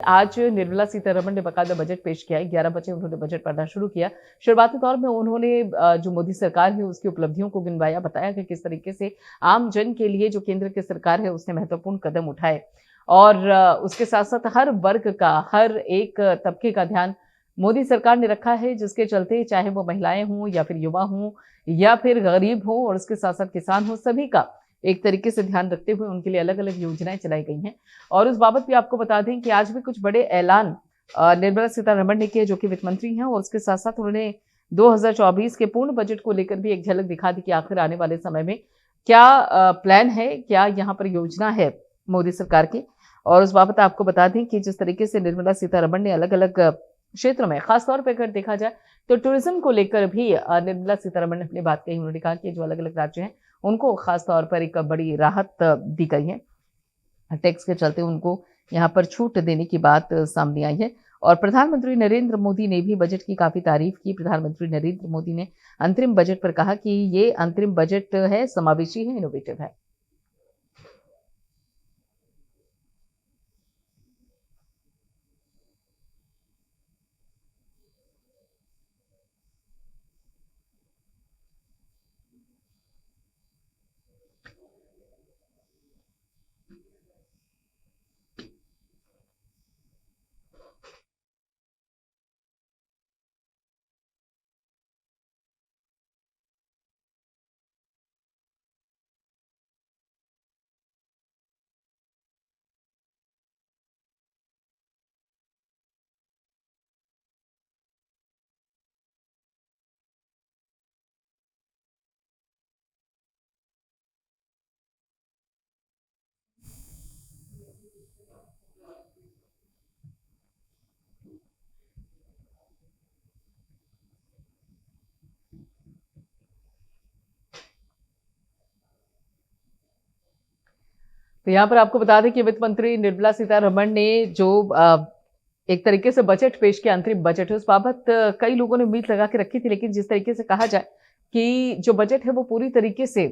आज निर्मला सीतारमण ने बाकायदा बजट पेश किया है। 11 बजे उन्होंने बजट पढ़ना शुरू किया। शुरुआती दौर में उन्होंने जो मोदी सरकार है उसकी उपलब्धियों को गिनवाया, बताया कि किस तरीके से आम जन के लिए जो केंद्र की सरकार है उसने महत्वपूर्ण कदम उठाए और उसके साथ-साथ हर वर्ग का, हर एक तबके का ध्यान मोदी सरकार ने रखा है, जिसके चलते चाहे वो महिलाएं हों या फिर युवा हों या फिर गरीब हों और उसके साथ-साथ किसान हों, सभी का एक तरीके से ध्यान रखते हुए उनके लिए अलग-अलग योजनाएं चलाई गई हैं। और उस बाबत भी आपको बता दें कि आज भी कुछ बड़े ऐलान निर्मला सीतारमण ने किए, जो कि वित्त मंत्री हैं, और उसके साथ-साथ उन्होंने 2024 के पूर्ण बजट को लेकर भी एक झलक दिखा दी कि आखिर आने वाले समय में क्या प्लान है, क्या यहाँ पर योजना है मोदी सरकार की। और उस बाबत आपको बता दें कि जिस तरीके से निर्मला सीतारमण ने अलग-अलग क्षेत्रों में, खासतौर पर अगर देखा जाए तो टूरिज्म को लेकर भी निर्मला सीतारमण ने अपनी बात कही। उन्होंने कहा कि जो अलग-अलग राज्य हैं, उनको खासतौर पर एक बड़ी राहत दी गई है। टैक्स के चलते उनको यहाँ पर छूट देने की बात सामने आई है। और प्रधानमंत्री नरेंद्र मोदी ने भी बजट की काफ़ी तारीफ की। प्रधानमंत्री नरेंद्र मोदी ने अंतरिम बजट पर कहा कि ये अंतरिम बजट है, समावेशी है, इनोवेटिव है। तो यहाँ पर आपको बता दें कि वित्त मंत्री निर्मला सीतारमण ने जो एक तरीके से बजट पेश किया, अंतरिम बजट है, उस बाबत कई लोगों ने उम्मीद लगा के रखी थी। लेकिन जिस तरीके से कहा जाए कि जो बजट है वो पूरी तरीके से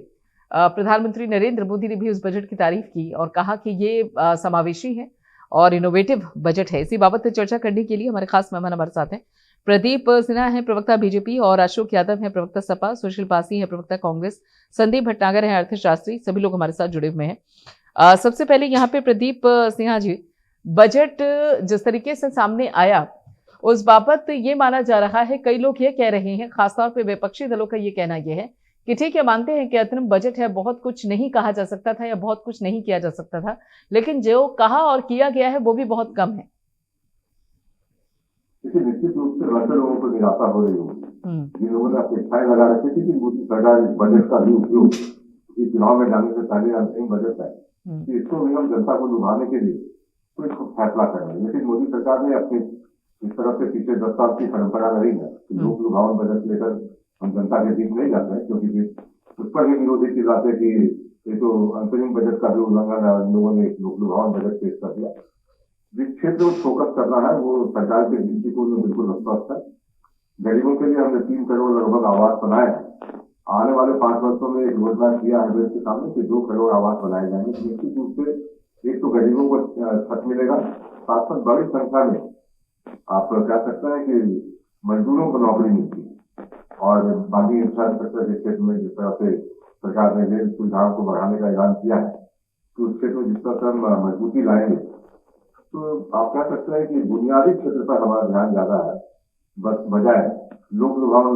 प्रधानमंत्री नरेंद्र मोदी ने भी उस बजट की तारीफ की और कहा कि ये समावेशी है और इनोवेटिव बजट है। इसी बाबत चर्चा करने के लिए हमारे खास मेहमान हमारे साथ हैं। प्रदीप सिन्हा है प्रवक्ता बीजेपी और अशोक यादव है प्रवक्ता सपा, सुशील पासी है प्रवक्ता कांग्रेस, संदीप भटनागर है अर्थशास्त्री। सभी लोग हमारे साथ जुड़े हुए हैं। सबसे पहले यहाँ पे प्रदीप सिन्हा जी, बजट जिस तरीके से सामने आया उस बाबत ये माना जा रहा है, कई लोग ये कह रहे हैं, खासतौर पे विपक्षी दलों का ये कहना ये है कि ठीक है, मानते हैं कि अंतरिम बजट है, बहुत कुछ नहीं कहा जा सकता था या बहुत कुछ नहीं किया जा सकता था, लेकिन जो कहा और किया गया है वो भी बहुत कम है। देखिए, निश्चित रूप से लाखों लोगों को निराशा हो रही होगी। जिन लोगों ने अपेक्षाएं लगा रखी थी कि मोदी सरकार इस बजट का भी उपयोग इस चुनाव में डालने से पहले अंतिम बजट है कि इसको भी हम जनता को लुभाने के लिए कोई फैसला करें। लेकिन मोदी सरकार ने अपनी इस तरह से पिछले 10 साल की परंपरा रही है कि लोक लुभावन बजट लेकर हम जनता के बीच नहीं जाते हैं, क्योंकि उस पर भी विरोधी चिल्लाते कि ये तो अंतरिम बजट का भी उल्लंघन है, लोगों ने लोक लुभावन बजट पेश कर दिया। जिस क्षेत्र में फोकस करना है वो सरकार के दृष्टिकोण में बिल्कुल स्पष्ट है। गरीबों के लिए हमने 3 करोड़ लगभग आवास बनाए हैं। आने वाले 5 वर्षों में एक रोडमैप किया है देश के सामने कि 2 करोड़ आवास बनाए जाएंगे। निश्चित रूप से एक तो गरीबों को छत मिलेगा, साथ साथ बड़ी संख्या में आप कह सकते हैं कि मजदूरों को नौकरी मिलती है। और बाकी इंफ्रास्ट्रक्चर के क्षेत्र में जिस तरह से सरकार ने रेल सुविधाओं को बढ़ाने का ऐलान किया है, तो उस क्षेत्र में जिस तरह से हम मजबूती लाएंगे, तो आप कह सकते हैं कि बुनियादी क्षेत्र पर हमारा ध्यान ज्यादा है, बस बजाय लोक लुभावन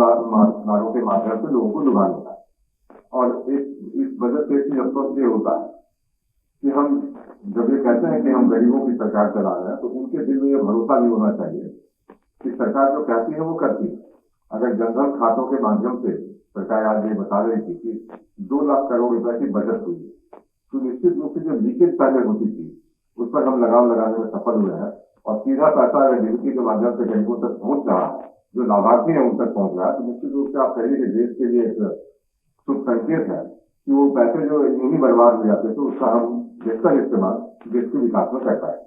नारों के माध्यम से लोगों को लुभाने का। और इस बजट से स्पष्ट ये होता है कि हम जब ये कहते हैं कि हम गरीबों की सरकार चला रहे हैं, तो उनके दिल में ये भरोसा नहीं होना चाहिए कि सरकार जो कहती है वो करती है। अगर जनधन खातों के माध्यम से सरकार आज ये बता रही थी कि 2 लाख करोड़ रुपए की बचत हुई, तो निश्चित रूप से जो लीकेज पहले होती थी उस पर हम लगाम लगाने में सफल हुए हैं और सीधा पैसा अगर डीबीटी के माध्यम से गरीबों तक पहुंच रहा है, जो लाभार्थी है उन तक पहुंच रहा है, तो निश्चित रूप से आप कहिए कि देश के लिए एक शुभ संकेत है कि वो पैसे जो यूं ही बर्बाद हो जाते तो उसका हम बेहतर इस्तेमाल देश के विकास में कर पाए।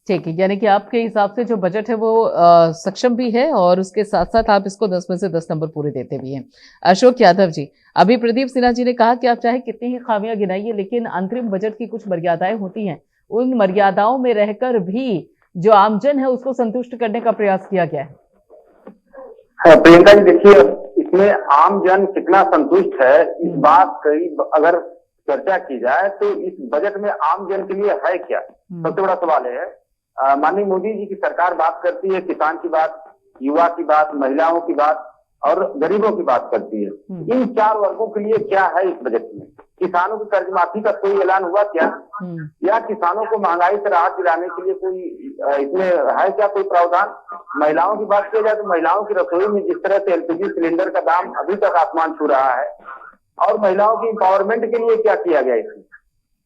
ठीक है, यानी कि आपके हिसाब से जो बजट है वो सक्षम भी है और उसके साथ साथ आप इसको 10 में से 10 नंबर पूरे देते भी हैं। अशोक यादव जी, अभी प्रदीप सिन्हा जी ने कहा कि आप चाहे कितनी ही खामियां गिनाइए, लेकिन अंतरिम बजट की कुछ मर्यादाएं होती हैं, उन मर्यादाओं में रहकर भी जो आमजन है उसको संतुष्ट करने का प्रयास किया गया है? प्रियंका जी देखिए, इसमें आमजन कितना संतुष्ट है इस बात की अगर चर्चा की जाए तो इस बजट में आमजन के लिए है क्या, सबसे बड़ा सवाल है। माननीय मोदी जी की सरकार बात करती है किसान की बात, युवा की बात, महिलाओं की बात और गरीबों की बात करती है। इन 4 वर्गों के लिए क्या है इस बजट में? किसानों की कर्ज माफी का कोई ऐलान हुआ क्या? या किसानों को महंगाई से राहत दिलाने के लिए कोई इसमें है क्या कोई प्रावधान? महिलाओं की बात की जाए तो महिलाओं की रसोई में जिस तरह से एलपीजी सिलेंडर का दाम अभी तक आसमान छू रहा है, और महिलाओं की एम्पावरमेंट के लिए क्या किया गया इसमें?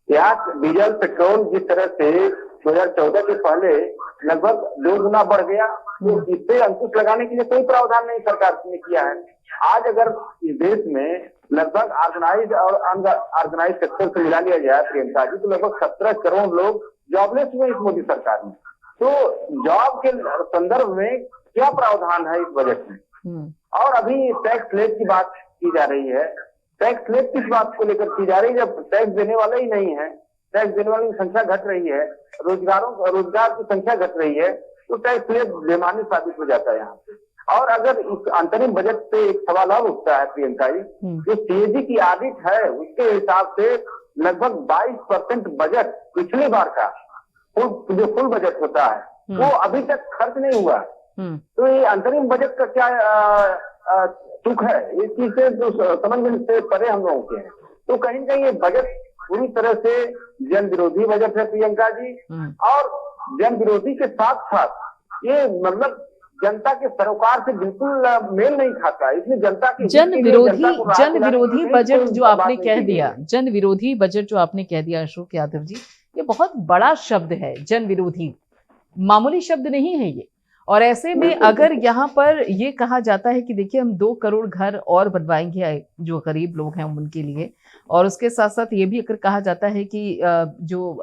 गैस, डीजल, पेट्रोल जिस तरह से 2014 के पहले लगभग 2 गुना बढ़ गया, तो इससे अंकुश लगाने के लिए कोई प्रावधान नहीं सरकार ने किया है। आज अगर इस देश में लगभग ऑर्गेनाइज और अनऑर्गेनाइज सेक्टर से मिला लिया जाए प्रियंका जी, तो लगभग 17 करोड़ लोग जॉबलेस हुए इस मोदी सरकार में। तो जॉब के संदर्भ में क्या प्रावधान है इस बजट में? और अभी टैक्स स्लैब की बात की जा रही है। टैक्स स्लैब किस बात को लेकर की जा रही है जब टैक्स देने वाले ही नहीं है? टैक्स देने वालों की संख्या घट रही है, रोजगार की संख्या घट रही है, तो टैक्स स्लैब बेमानी साबित हो जाता है यहाँ पे। और अगर इस अंतरिम बजट पे एक सवाल और उठता है प्रियंका जी, जो सीएजी की ऑडिट है उसके हिसाब से लगभग 22% बजट पिछली बार का जो फुल बजट होता है वो अभी तक खर्च नहीं हुआ। तो ये अंतरिम बजट का क्या तुक है, इस चीज से जो समझ से परे हम लोगों के हैं। तो कहीं ना कहीं ये बजट पूरी तरह से जन विरोधी बजट है प्रियंका जी, और जन विरोधी के साथ साथ ये मतलब जनता के सरोकार से बिल्कुल मेल नहीं खाता। इसलिए जनता की जन विरोधी बजट जो आपने कह दिया, जन विरोधी बजट जो आपने कह दिया अशोक यादव जी, ये बहुत बड़ा शब्द है। जन विरोधी मामूली शब्द नहीं है ये। और ऐसे में अगर यहाँ पर ये कहा जाता है कि देखिए हम 2 करोड़ घर और बनवाएंगे जो गरीब लोग हैं उनके लिए, और उसके साथ साथ ये भी अगर कहा जाता है कि जो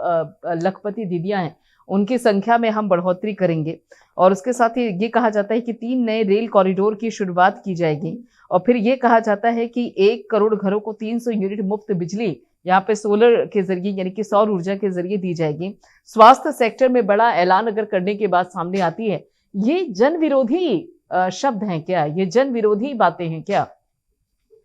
लखपति दीदियां हैं उनकी संख्या में हम बढ़ोतरी करेंगे, और उसके साथ ही ये कहा जाता है कि 3 नए रेल कॉरिडोर की शुरुआत की जाएगी, और फिर ये कहा जाता है कि 1 करोड़ घरों को 300 यूनिट मुफ्त बिजली यहाँ पे सोलर के जरिए यानी कि सौर ऊर्जा के जरिए दी जाएगी। स्वास्थ्य सेक्टर में बड़ा ऐलान अगर करने की बात सामने आती है, ये जन विरोधी शब्द हैं क्या? ये जन विरोधी बातें हैं क्या?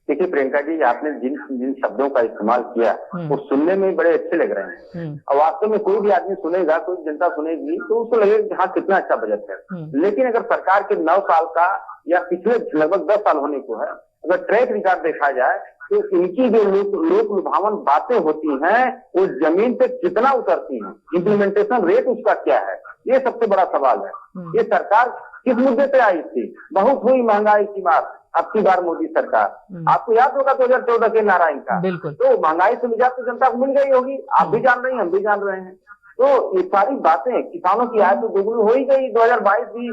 देखिए प्रियंका जी, आपने जिन शब्दों का इस्तेमाल किया वो सुनने में बड़े अच्छे लग रहे हैं, और वास्तव में कोई भी आदमी सुनेगा, कोई जनता सुनेगी तो उसको लगेगा कि हाँ कितना अच्छा बजट है। लेकिन अगर सरकार के 9 साल का या पिछले लगभग 10 साल होने को है, अगर ट्रैक रिकॉर्ड देखा जाए तो इनकी जो लोक लुभावन बातें होती हैं वो जमीन पे कितना उतरती हैं, इम्प्लीमेंटेशन रेट उसका क्या है, ये सबसे बड़ा सवाल है। ये सरकार किस मुद्दे पे आई थी? बहुत हुई महंगाई की मार अब की बार मोदी सरकार। आपको याद होगा 2014 के नारायण का, तो महंगाई से निजात तो जनता को मिल गई होगी, आप भी जान रहे हैं, हम भी जान रहे हैं। तो ये सारी बातें, किसानों की आय तो दोगुनी हो ही गई, 2022 भी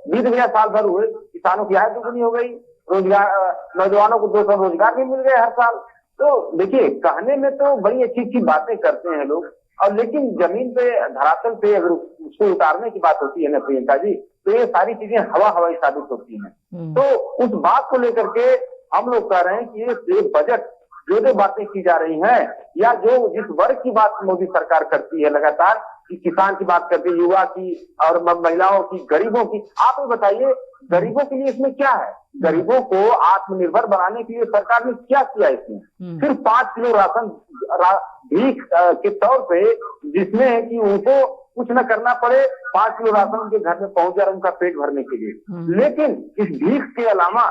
बीत गया, साल भर हुए, किसानों की आय दोगुनी हो गई, रोजगार, नौजवानों को 200 रोजगार भी मिल गए हर साल। तो देखिए, कहने में तो बड़ी अच्छी अच्छी बातें करते हैं लोग, और लेकिन जमीन पे, धरातल पे अगर उसको उतारने की बात होती है ना प्रियंका जी, तो ये सारी चीजें हवाई साबित होती हैं। तो उस बात को लेकर के हम लोग कह रहे हैं कि ये बजट जो बातें की जा रही हैं, या जो जिस वर्ग की बात मोदी सरकार करती है लगातार, कि किसान की बात करती है, युवा की और महिलाओं की, गरीबों की, आप ये बताइए गरीबों के लिए इसमें क्या है? गरीबों को आत्मनिर्भर बनाने के लिए सरकार ने क्या किया इसमें? सिर्फ 5 किलो राशन भीख के तौर पे, जिसमें कि उनको कुछ न करना पड़े, 5 किलो राशन उनके घर में पहुंच जाए उनका पेट भरने के लिए। लेकिन इस भीख के अलावा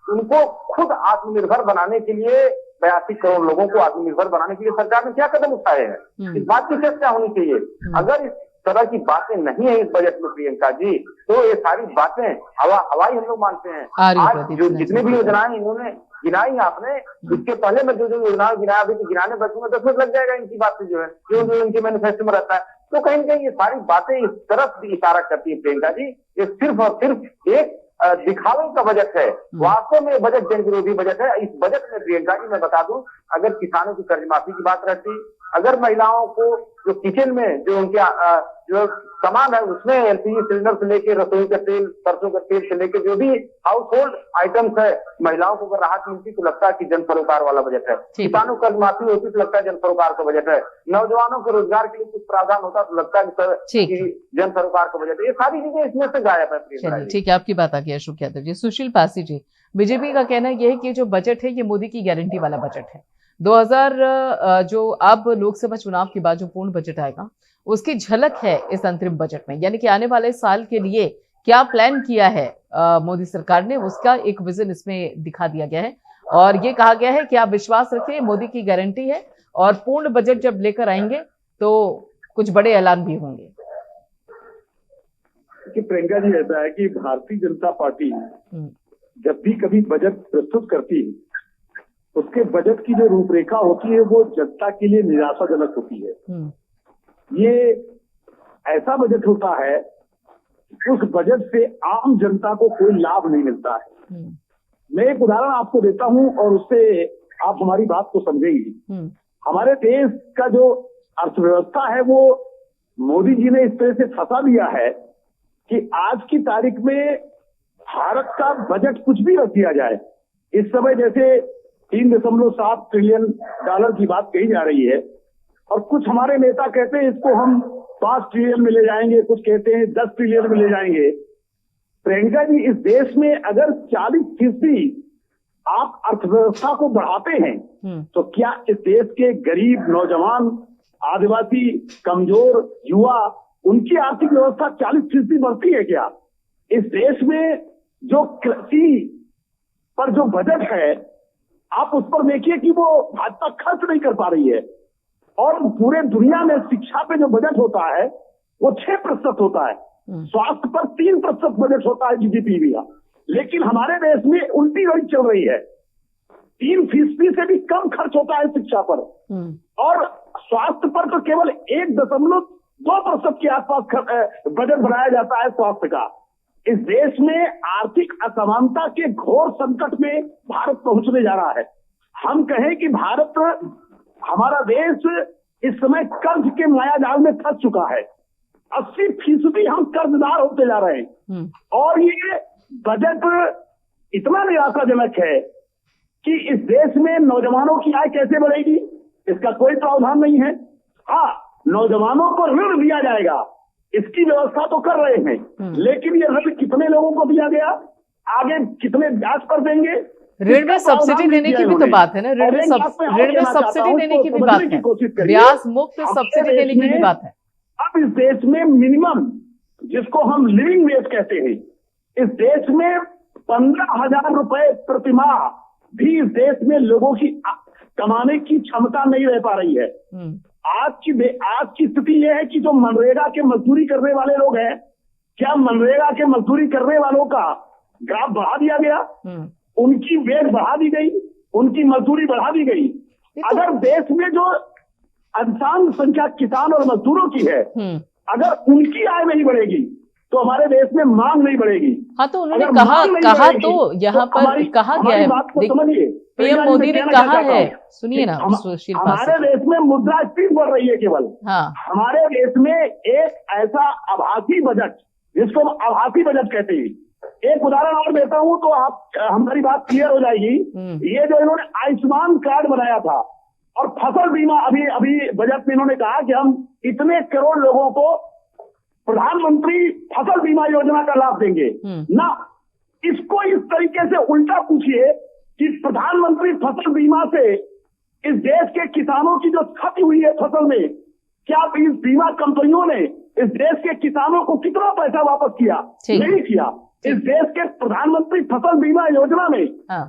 उनको खुद आत्मनिर्भर बनाने के लिए, 82 करोड़ लोगों को आत्मनिर्भर बनाने के लिए सरकार ने क्या कदम उठाए हैं, इस बात की चर्चा होनी चाहिए। अगर इस तरह की बातें नहीं है इस बजट में प्रियंका जी, तो ये सारी बातें हवाई हम लोग मानते हैं। आज जो जितने भी योजनाएं इन्होंने गिनाई आपने, इसके पहले में जो योजनाएं गिनाया, अभी तो गिनाने बच्चों में 10 मिनट लग जाएगा इनकी बात से, जो है जो इनके मैनिफेस्टो में रहता है। तो कहीं ना कहीं ये सारी बातें इस तरफ भी इशारा करती है प्रियंका जी, ये सिर्फ और सिर्फ एक दिखावे का बजट है। वास्तव में बजट जन विरोधी बजट है। इस बजट में प्रियंका जी मैं बता दूं, अगर किसानों की कर्ज माफी की बात रहती, अगर महिलाओं को जो किचन में जो उनके जो सामान है उसमें एलपीजी सिलेंडर से लेके रसोई का तेल, सरसों का तेल से लेके जो भी हाउस होल्ड आइटम्स है, महिलाओं को अगर राहत मिलती तो लगता है कि जन सरोकार वाला बजट है। किसानों कर्ज माफी होती तो लगता है जन सरोकार का बजट है। नौजवानों के रोजगार के लिए कुछ प्रावधान होता तो लगता है कि जन सरोकार का बजट है। ये सारी चीजें इसमें से गायब है। ठीक है, आपकी बात आ गई अशोक यादव जी। सुशील पासी जी, बीजेपी का कहना यह है कि जो बजट है ये मोदी की गारंटी वाला बजट है। 2000 जो अब लोकसभा चुनाव के बाद जो पूर्ण बजट आएगा उसकी झलक है इस अंतरिम बजट में, यानी कि आने वाले साल के लिए क्या प्लान किया है मोदी सरकार ने, उसका एक विजन इसमें दिखा दिया गया है। और ये कहा गया है कि आप विश्वास रखिए, मोदी की गारंटी है और पूर्ण बजट जब लेकर आएंगे तो कुछ बड़े ऐलान भी होंगे। कि प्रियंका जी, ऐसा है कि भारतीय जनता पार्टी जब भी कभी बजट प्रस्तुत करती है, उसके बजट की जो रूपरेखा होती है वो जनता के लिए निराशाजनक होती है। ये ऐसा बजट होता है, उस बजट से आम जनता को कोई लाभ नहीं मिलता है। मैं एक उदाहरण आपको देता हूं और उससे आप हमारी बात को समझेंगे। हमारे देश का जो अर्थव्यवस्था है वो मोदी जी ने इस तरह से फंसा दिया है कि आज की तारीख में भारत का बजट कुछ भी रख दिया जाए। इस समय जैसे 3.7 ट्रिलियन डॉलर की बात कही जा रही है और कुछ हमारे नेता कहते हैं इसको हम 5 ट्रिलियन में ले जाएंगे, कुछ कहते हैं 10 ट्रिलियन में ले जाएंगे। प्रियंका जी, इस देश में अगर 40% आप अर्थव्यवस्था को बढ़ाते हैं तो क्या इस देश के गरीब, नौजवान, आदिवासी, कमजोर, युवा, उनकी आर्थिक व्यवस्था 40% बढ़ती है क्या? इस देश में जो कृषि पर जो बजट है, आप उस पर देखिए कि वो भाजपा खर्च नहीं कर पा रही है। और पूरे दुनिया में शिक्षा पे जो बजट होता है वो 6% होता है, स्वास्थ्य पर 3% बजट होता है जीडीपी का। लेकिन हमारे देश में उल्टी रही चल रही है, 3% से भी कम खर्च होता है शिक्षा पर और स्वास्थ्य पर तो केवल 1.2% के आसपास बजट बनाया जाता है स्वास्थ्य का। इस देश में आर्थिक असमानता के घोर संकट में भारत पहुंचने जा रहा है। हम कहें कि हमारा देश इस समय कर्ज के मायाजाल में फंस चुका है। 80% हम कर्जदार होते जा रहे हैं और ये बजट इतना निराशाजनक है कि इस देश में नौजवानों की आय कैसे बढ़ेगी, इसका कोई प्रावधान नहीं है। हाँ, नौजवानों को ऋण दिया जाएगा, इसकी व्यवस्था तो कर रहे हैं, लेकिन ये ऋण कितने लोगों को दिया गया, आगे कितने ब्याज पर देंगे? ऋण में सब्सिडी देने की भी तो बात है ना, ऋण में सब्सिडी देने की भी बात है, ब्याज मुक्त सब्सिडी देने की भी बात है। अब इस देश में मिनिमम, जिसको हम लिविंग वेज कहते हैं, इस देश में 15,000 रुपए प्रतिमाह भी इस देश में लोगों की कमाने की क्षमता नहीं रह पा रही है। आज की स्थिति यह है कि जो मनरेगा के मजदूरी करने वाले लोग हैं, क्या मनरेगा के मजदूरी करने वालों का ग्राफ बढ़ा दिया गया? उनकी वेज बढ़ा दी गई, उनकी मजदूरी बढ़ा दी गई। अगर देश में जो अधिकांश संख्या किसान और मजदूरों की है, अगर उनकी आय नहीं बढ़ेगी तो हमारे देश में मांग नहीं बढ़ेगी। हाँ, तो उन्होंने कहा तो यहाँ पर कहा गया है, बात को समझिए, पीएम मोदी ने कहा है, सुनिए ना सुशील पासी, हमारे देश में मुद्रास्फीति बढ़ रही है केवल। हाँ, हमारे देश में एक ऐसा आभासी बजट, जिसको हम आभासी बजट कहते हैं, एक उदाहरण और देता हूं तो आप हमारी बात क्लियर हो जाएगी। ये जो इन्होंने आयुष्मान कार्ड बनाया था और फसल बीमा, अभी बजट में इन्होंने कहा कि हम इतने करोड़ लोगों को प्रधानमंत्री फसल बीमा योजना का लाभ देंगे ना। इसको इस तरीके से उल्टा पूछिए कि प्रधानमंत्री फसल बीमा से इस देश के किसानों की जो क्षति हुई है फसल में, क्या इस बीमा कंपनियों ने इस देश के किसानों को कितना पैसा वापस किया? नहीं किया। इस देश के प्रधानमंत्री फसल बीमा योजना में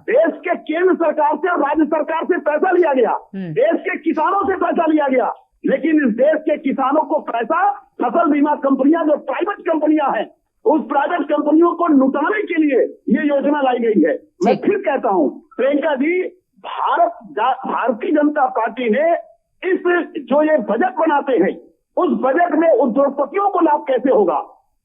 देश के केंद्र सरकार से और राज्य सरकार से पैसा लिया गया, देश के किसानों से पैसा लिया गया, लेकिन इस देश के किसानों को पैसा फसल बीमा कंपनियां, जो प्राइवेट कंपनियां हैं, उस प्राइवेट कंपनियों को लुटाने के लिए ये योजना लाई गई है। मैं फिर कहता हूं प्रियंका जी, भारतीय जनता पार्टी ने इस जो ये बजट बनाते हैं, उस बजट में उद्योगपतियों को लाभ कैसे होगा,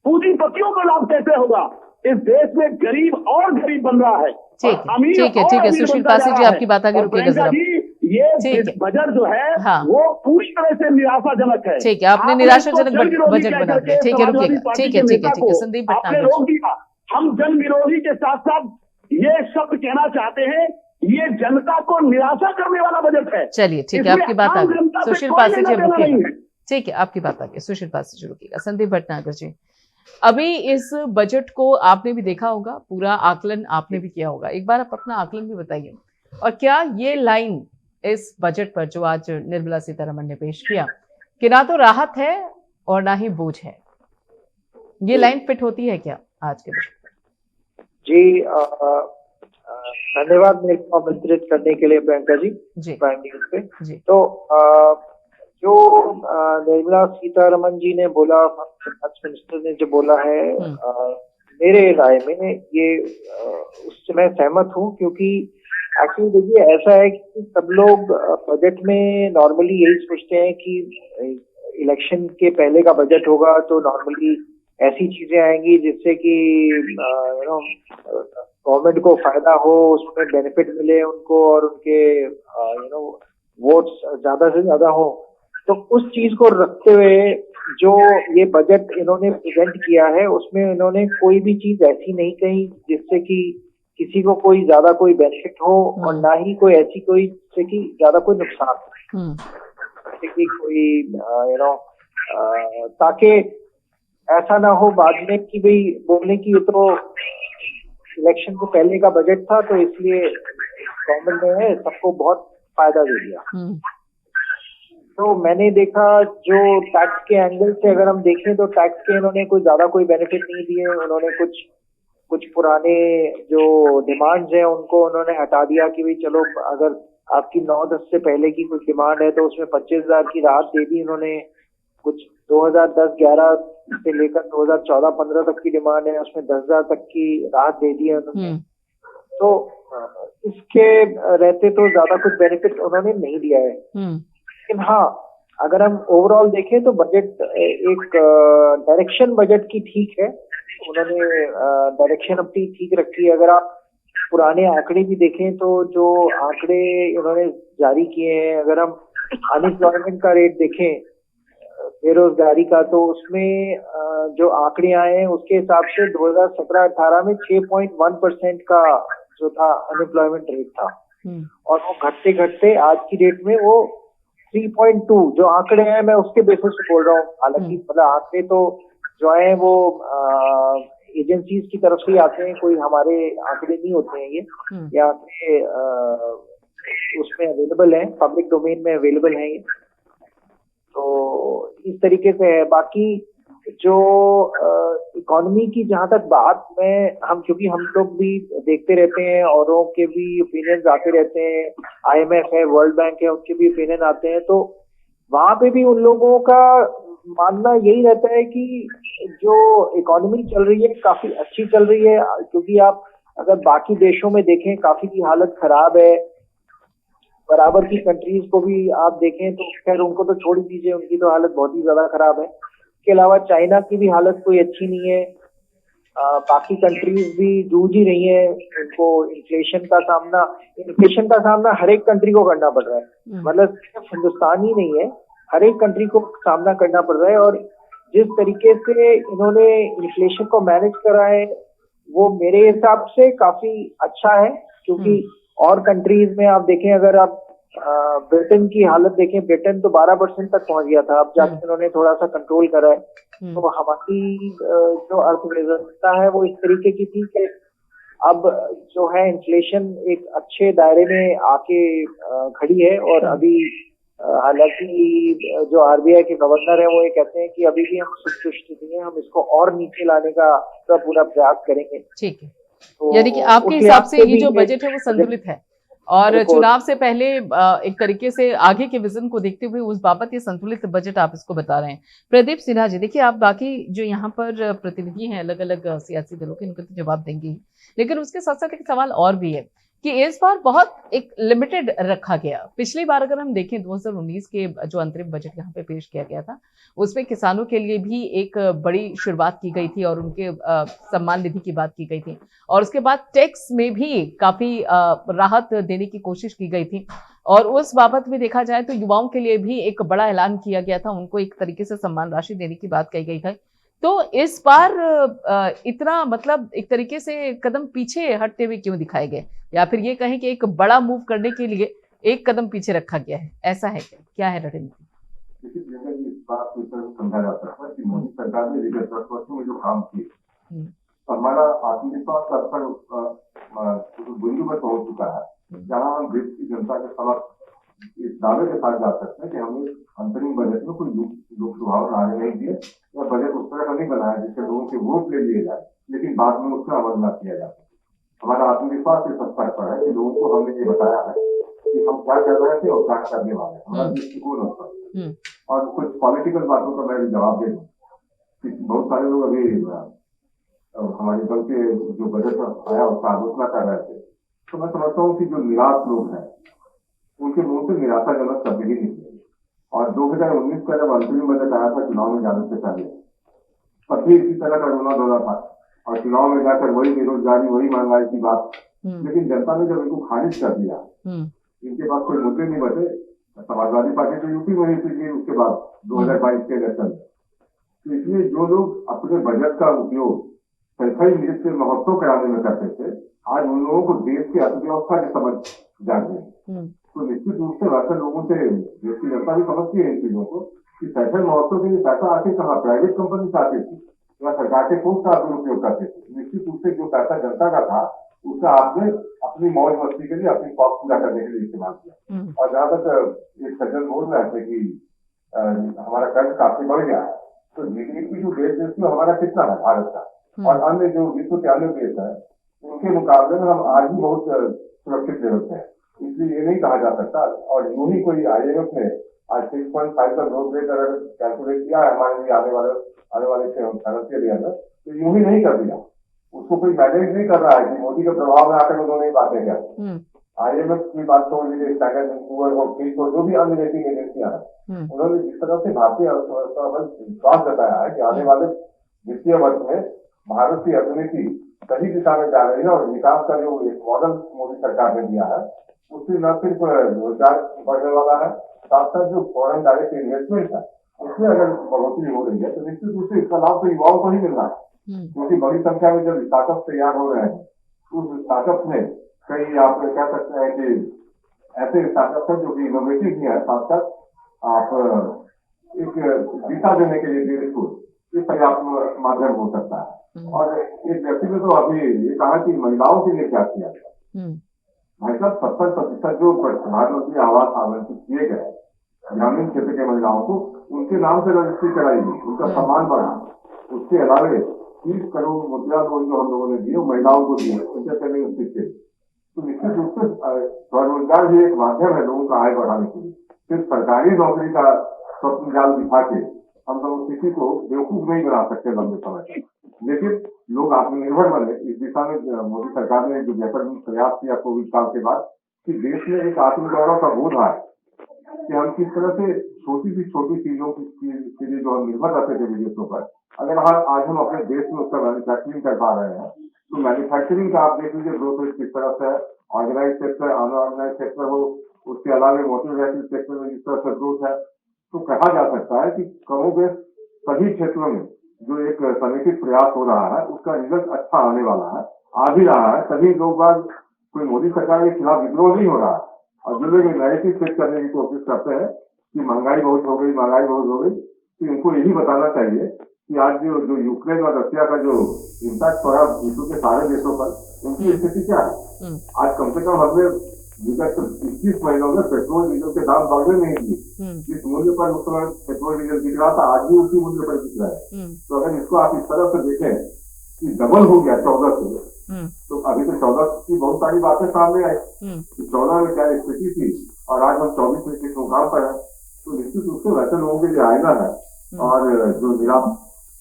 पूंजीपतियों को लाभ कैसे होगा? इस देश में गरीब और गरीब बन रहा है। ठीक है सुशील पासी जी, आपकी बात आगे रुकिएगा जरा। ये बजट जो है वो पूरी तरह से निराशाजनक है। ठीक है, आपने निराशाजनक बजट बना दिया। ठीक है, रुकिएगा। ठीक है, ठीक है, ठीक है। संदीप भटनागर रोक दिया। हम जन विरोधी के साथ साथ ये शब्द कहना चाहते हैं, ये जनता को निराशा करने वाला बजट है। चलिए, ठीक है, आपकी बात आ गई। सुशील पासी जी रुकिएगा। ठीक है, आपकी बात आ गई। सुशील पासी जी रुकिएगा। संदीप भटनागर जी, अभी इस बजट को आपने भी देखा होगा, पूरा आकलन आपने भी किया होगा, एक बार आप अपना आकलन भी बताइए। और क्या ये लाइन इस बजट पर जो आज निर्मला सीतारमण ने पेश किया कि ना तो राहत है और ना ही बोझ है, ये लाइन फिट होती है क्या आज के बजट पर? जी, धन्यवाद मेरे को आमंत्रित करने के लिए प्रियंका जी प्राइम न्यूज पे। तो जो निर्मला सीतारमण जी ने बोला, फाइनेंस मिनिस्टर ने जो बोला है, मेरे राय में ये उससे मैं सहमत हूँ, क्योंकि एक्चुअली देखिए ऐसा है कि सब लोग बजट में नॉर्मली यही सोचते हैं कि इलेक्शन के पहले का बजट होगा तो नॉर्मली ऐसी चीजें आएंगी जिससे कि गवर्नमेंट को फायदा हो, उसमें बेनिफिट मिले उनको और उनके वोट्स ज्यादा से ज्यादा हो। तो उस चीज को रखते हुए जो ये बजट इन्होंने प्रेजेंट किया है उसमें इन्होंने कोई भी चीज ऐसी नहीं कही जिससे कि किसी को कोई ज्यादा कोई बेनिफिट हो और ना ही कोई ऐसी कोई जिससे कि ज्यादा कोई नुकसान हो, जैसे कि कोई ताकि ऐसा ना हो बाद में कि भाई बोलने की ये तो इलेक्शन से पहले का बजट था तो इसलिए गवर्नमेंट ने सबको बहुत फायदा दे दिया। तो मैंने देखा जो टैक्स के एंगल से अगर हम देखें तो टैक्स के इन्होंने कोई ज्यादा कोई बेनिफिट नहीं दिए। उन्होंने कुछ पुराने जो डिमांड्स हैं उनको उन्होंने हटा दिया कि भाई चलो अगर आपकी 9-10 से पहले की कुछ डिमांड है तो उसमें 25,000 की राहत दे दी इन्होंने। कुछ 2010-11 से लेकर 2014-15 तक की डिमांड है उसमें 10,000 तक की राहत दे दी है उन्होंने। तो इसके रहते तो ज्यादा कुछ बेनिफिट उन्होंने नहीं दिया है। लेकिन हाँ, अगर हम ओवरऑल देखें तो बजट एक डायरेक्शन बजट की ठीक है, उन्होंने डायरेक्शन अपनी ठीक रखी है। अगर आप पुराने आंकड़े भी देखें तो जो आंकड़े इन्होंने जारी किए हैं, अगर हम अनएम्प्लॉयमेंट का रेट देखें, बेरोजगारी का, तो उसमें जो आंकड़े आए हैं उसके हिसाब से 2017-18 में 6.1% का जो था अनएम्प्लॉयमेंट रेट था और वो घटते घटते आज की डेट में वो 3.2 जो आंकड़े हैं, मैं उसके बेसिस पे बोल रहा हूँ। हालांकि मतलब आंकड़े तो जो है वो एजेंसीज की तरफ से आते हैं, कोई हमारे आंकड़े नहीं होते हैं ये आंकड़े उसमें अवेलेबल हैं, पब्लिक डोमेन में अवेलेबल हैं ये। तो इस तरीके से है। बाकी जो इकोनॉमी की जहां तक बात में क्योंकि हम लोग भी देखते रहते हैं, औरों के भी ओपिनियंस आते रहते हैं, IMF है, वर्ल्ड बैंक है, उनके भी ओपिनियन आते हैं, तो वहां पे भी उन लोगों का मानना यही रहता है कि जो इकोनॉमी चल रही है काफी अच्छी चल रही है। क्योंकि आप अगर बाकी देशों में देखें काफी की हालत खराब है, बराबर की कंट्रीज को भी आप देखें तो खैर उनको तो छोड़ दीजिए, उनकी तो हालत बहुत ही ज्यादा खराब है। इसके अलावा चाइना की भी हालत कोई अच्छी नहीं है। बाकी कंट्रीज भी जूझ ही रही है, उनको इन्फ्लेशन का सामना हर एक कंट्री को करना पड़ रहा है। मतलब सिर्फ हिंदुस्तान ही नहीं है, हर एक कंट्री को सामना करना पड़ रहा है। और जिस तरीके से इन्होंने इन्फ्लेशन को मैनेज करा है वो मेरे हिसाब से काफी अच्छा है। क्योंकि और कंट्रीज में आप देखें, अगर आप ब्रिटेन की हालत देखें, ब्रिटेन तो 12% तक पहुंच गया था, अब जाके उन्होंने थोड़ा सा कंट्रोल करा है। तो हमारी जो अर्थव्यवस्था है वो इस तरीके की थी कि अब जो है इन्फ्लेशन एक अच्छे दायरे में आके खड़ी है। और अभी हालांकि जो RBI के गवर्नर है वो ये कहते हैं कि अभी भी हम संतुष्ट नहीं है, हम इसको और नीचे लाने का पूरा प्रयास करेंगे। ठीक है, यानी कि आपके हिसाब से ये जो बजट है वो संतुलित है और चुनाव से पहले एक तरीके से आगे के विजन को देखते हुए उस बाबत ये संतुलित बजट आप इसको बता रहे हैं। प्रदीप सिन्हा जी, देखिए आप बाकी जो यहाँ पर प्रतिनिधि हैं अलग अलग सियासी दलों के, इनको तो जवाब देंगे ही, लेकिन उसके साथ साथ एक सवाल और भी है कि इस बार बहुत एक लिमिटेड रखा गया। पिछली बार अगर हम देखें 2019 के जो अंतरिम बजट यहाँ पे पेश किया गया था, उसमें किसानों के लिए भी एक बड़ी शुरुआत की गई थी और उनके सम्मान निधि की बात की गई थी, और उसके बाद टैक्स में भी काफी राहत देने की कोशिश की गई थी। और उस बाबत में देखा जाए तो युवाओं के लिए भी एक बड़ा ऐलान किया गया था, उनको एक तरीके से सम्मान राशि देने की बात कही गई थी। तो इस बार इतना मतलब एक तरीके से कदम पीछे हटते हुए क्यों दिखाए गए, या फिर ये कहें कि एक बड़ा मूव करने के लिए एक कदम पीछे रखा गया है, ऐसा है क्या है रणनीति? देखिए प्रियंका जी, इस बात को समझा जा सकता है कि मोदी सरकार ने विगत 10 वर्षों में जो काम किए, हमारा आत्मविश्वास का स्तर बिंदु पर पहुंच चुका है जहां हम देश की जनता के समक्ष इस दावे के साथ जा सकते हैं कि हमने अंतरिम बजट में कोई लोक सुधार आने नहीं दिए, या बजट उस तरह का नहीं बनाया जिससे लोगों के वोट ले लिए जाए लेकिन बाद में उसका अमल न किया जा सके। हमारा आत्मविश्वास इस स्तर पर है कि लोगों को हमने ये बताया है कि हम क्या कर रहे थे और क्या करने वाले हैं, हमारा दृष्टिकोण उस पर। और कुछ पॉलिटिकल बातों का मैं भी जवाब दे दूं कि बहुत सारे लोग अभी हमारे दल के जो बजट आया उसका आलोचना कर रहे थे, तो मैं समझता हूँ कि जो निराश लोग हैं उनके मुंह से निराशाजनक शब्द ही निकले। और 2019 का जब अंतरिम बजट आया था चुनाव में जाने से पहले, तब भी इसी तरह का रोना धोना था और चुनाव में जाकर वही बेरोजगारी वही महंगाई की बात, लेकिन जनता ने जब इनको खारिज कर दिया, इनके पास कोई मुद्दे नहीं बचे। समाजवादी पार्टी तो यूपी में ही थी उसके बाद 2022 के इलेक्शन में। तो इसलिए जो लोग अपने बजट का उपयोग सरकारी निजी से महोत्सव कराने में करते थे, आज उन लोगों को देश की अर्थव्यवस्था की समझ जाग गई। तो निश्चित रूप से वैसे लोगों से देश की जनता भी समझती है इन चीजों को कि पैसे महोत्सव के लिए पैसा आके कहाँ प्राइवेट कंपनी से आती थी या सरकार के कोष का दुरुपयोग करते थे। निश्चित रूप से जो पैसा जनता का था उसका आपने अपनी मौज मस्ती के लिए अपनी शौक पूरा करने के लिए इस्तेमाल किया। और जहां तक एक सज्जन बोल रहे थे कि हमारा कर्ज काफी बढ़ गया है, तो जीडीपी जो देश में हमारा कितना है भारत का, और अन्य जो विश्व के अन्य देश है उनके मुकाबले में हम आज भी बहुत सुरक्षित लेवल पे हैं। इसलिए ये नहीं कहा जा सकता। और यूं ही कोई IMF ने आज 6.5 का ग्रोथ रेट अगर कैलकुलेट किया है हमारे लिए आने वाले फाइनेंशियल ईयर में, तो यूं ही नहीं कर दिया। उसको कोई मैनेज नहीं कर रहा है कि मोदी के प्रभाव में आकर उन्होंने बातें क्या। IMF की बात छोड़ दीजिए, स्टैंडर्ड एंड पुअर और फीस और जो भी अन्य रेटिंग एजेंसियां हैं, उन्होंने जिस तरह से भारतीय अर्थव्यवस्था पर विश्वास जताया है कि आने वाले वित्तीय वर्ष में भारत की अर्थनीति सही दिशा में जा रही है और विकास का जो एक मॉडल मोदी सरकार ने दिया है उससे न सिर्फ रोजगार बढ़ने वाला है, साथ साथ जो फॉरेन डायरेक्ट इन्वेस्टमेंट है उसमें अगर बढ़ोतरी हो रही है तो निश्चित रूप से इसका लाभ तो युवाओं को ही मिल रहा है। क्योंकि बड़ी संख्या में जब स्टार्टअप तैयार हो रहे हैं उस स्टार्टअप में कई आप कह सकते हैं कि ऐसे स्टार्टअप है जो कि इनोवेटिव भी है, साथ साथ आप एक दिशा देने के लिए देश को ये पर्याप्त माध्यम हो सकता है। और एक व्यक्ति ने तो अभी ये कहा कि महिलाओं के लिए क्या किया गया। भाई साहब 70% जो प्रधानमंत्री आवास आवंटित किए गए ग्रामीण क्षेत्र के महिलाओं को उनके नाम से रजिस्ट्री कराई गई, उनका सम्मान बढ़ा। उसके अलावे 30 करोड़ मुद्रा लोन जो हम लोगों ने दिए महिलाओं को दिए उनके ट्रेनिंग इंस्टीट्यूट। तो निश्चित रूप से स्वरोजगार भी एक माध्यम है लोगों का आय बढ़ाने के लिए। सिर्फ सरकारी नौकरी का स्वप्न जाल दिखा के हम लोग किसी को बेवकूफ नहीं बना सकते लंबे समय तक, लेकिन लोग आत्मनिर्भर बने। इस दिशा में मोदी सरकार ने जो बेहतर प्रयास किया कोविड काल के बाद कि देश में एक आत्मगौरव का बोध आए कि हम किस तरह से छोटी चीजों के लिए जो हम निर्भर रहते थे विदेशों पर, अगर आज हम अपने देश में उसका मैन्युफैक्चरिंग कर पा रहे हैं तो मैन्युफैक्चरिंग का आप देख लीजिए ग्रोथ रेट किस तरह से है। ऑर्गेनाइज सेक्टर, अनऑर्गेनाइज सेक्टर हो, उसके अलावा मोटर व्हीकल सेक्टर में जिस तरह से ग्रोथ है, तो कहा जा सकता है कि कमोबेश सभी क्षेत्रों में जो एक समेकित प्रयास हो रहा है उसका रिजल्ट अच्छा आने वाला है, आ भी रहा है। सभी लोग बात कोई मोदी सरकार के खिलाफ विद्रोह नहीं हो रहा है। और जो लोग नैरेटिव सेट करने की कोशिश करते हैं कि महंगाई बहुत हो गई, तो इनको यही बताना चाहिए कि आज जो यूक्रेन और रशिया का जो इम्पैक्ट पड़ा विश्व के सारे देशों पर, उनकी स्थिति क्या है। आज कम से कम हमने विगत 21 महीनों में पेट्रोल डीजल के दाम बढ़ने नहीं दिए। जिस मूल्य पर उस समय पेट्रोल डीजल दिख रहा था आज भी उसी मूल्य पर दिख रहा है। तो अगर इसको आप इस तरह से देखें कि डबल हो गया 14 से, तो अभी तो 14 की बहुत सारी बातें सामने आई कि 14 में क्या स्थिति थी और आज हम 24 में किस मुकाम पर है। तो निश्चित रूप से वैसे लोगों के लिए आएगा है। और जो निराश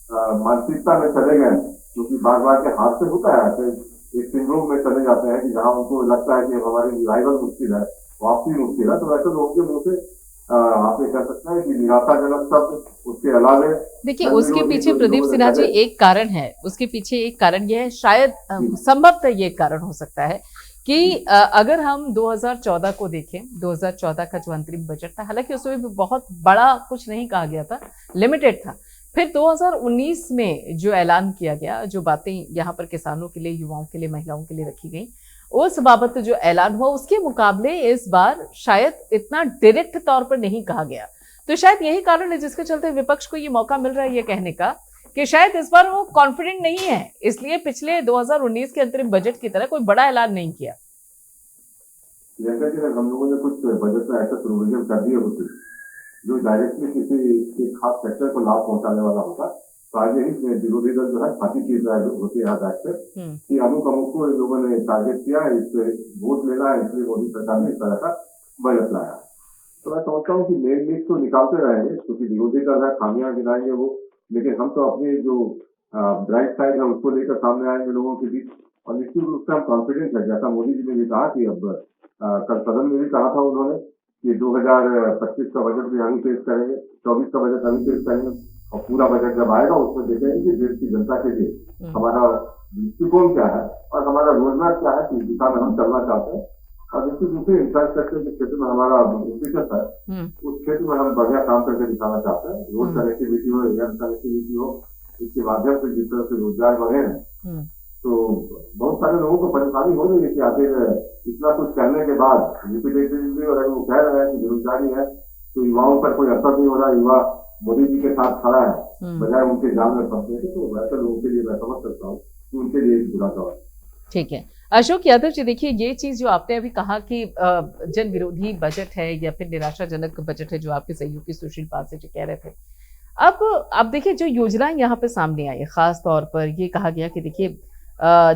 मानसिकता में चले गए, क्योंकि बार बार के हाथ से होता है, एक सिंड्रोम में चले जाते हैं कि जहां उनको लगता है कि हमारी रिवाइवल मुश्किल है, वापसी मुश्किल है, तो ऐसे लोगों के मुंह से आप ये कह सकते हैं कि निराशाजनक शब्द, उसके अलावे देखिए उसके पीछे प्रदीप सिन्हा जी एक कारण है, उसके पीछे एक कारण यह है, शायद संभवतः ये कारण हो सकता है कि अगर हम 2014 को देखें, 2014 का जो अंतरिम बजट था, हालांकि उसमें भी बहुत बड़ा कुछ नहीं कहा गया था, लिमिटेड था। फिर 2019 में जो ऐलान किया गया, जो बातें यहाँ पर किसानों के लिए, युवाओं के लिए, महिलाओं के लिए रखी गई, उस बाबत जो ऐलान हुआ उसके मुकाबले इस बार शायद इतना डायरेक्ट तौर पर नहीं कहा गया। तो शायद यही कारण है जिसके चलते विपक्ष को ये मौका मिल रहा है ये कहने का कि शायद इस बार वो कॉन्फिडेंट नहीं है, इसलिए पिछले 2019 के अंतरिम बजट की तरह कोई बड़ा ऐलान नहीं किया। जैसा कि हम लोगों ने कुछ बजट में ऐसा प्रोविजन कर दिए होते जो डायरेक्टली किसी एक खास सेक्टर को लाभ पहुंचाने वाला होता, तो आज यही विरोधी दल जो है फांसी चीज होती है कि अमुक अमुक को इन लोगों ने टारगेट किया, इससे वोट लेना है, इसलिए मोदी सरकार ने इस तरह का बजट लाया। तो मैं समझता हूँ कि मेन लीड तो निकालते रहेंगे, क्योंकि विरोधी दल है, खामियां गिनाएंगे वो, लेकिन हम तो अपनी जो ब्राइट साइड है उसको लेकर सामने आएंगे लोगों के बीच, और निश्चित रूप से हम कॉन्फिडेंस है। जैसा मोदी जी ने भी कहा कि अब कल सदन में भी कहा था उन्होंने कि 2025 का बजट भी हम पेश करेंगे, 24 का बजट हम पेश करेंगे, और पूरा बजट जब आएगा उसमें देखेंगे कि देश की जनता के लिए हमारा दृष्टिकोण क्या है और हमारा रोजगार क्या है, किस दिशा में हम चलना चाहते हैं, और निश्चित रूप से इंफ्रास्ट्रक्चर के क्षेत्र में हमारा इंस्टीट्यूट है, उस क्षेत्र में हम बढ़िया काम करके दिखाना चाहते हैं। रोड कनेक्टिविटी हो, एयर कनेक्टिविटी हो, इसके माध्यम से जिस तरह से रोजगार बढ़े हैं, तो बहुत सारे लोगों को परेशानी हो रही है कि आखिर इतना कुछ करने के बाद रिपीटेटिवली, और अगर वो कह रहे हैं कि बेरोजगारी है तो युवाओं पर कोई असर नहीं हो रहा, युवा मोदी जी के साथ खड़ा है बजाय उनके जाल में फंसने के, तो वैसे लोगों के लिए मैं समझ सकता हूँ कि उनके लिए एक बुरा दौर। ठीक है अशोक यादव जी, देखिए ये चीज जो आपने अभी कहा कि जन विरोधी बजट है या फिर निराशाजनक बजट है, जो आपके सहयोगी सुशील पासे जी कह रहे थे, अब देखिए जो योजनाएं यहाँ पे सामने आई, खास तौर पर ये कहा गया कि देखिए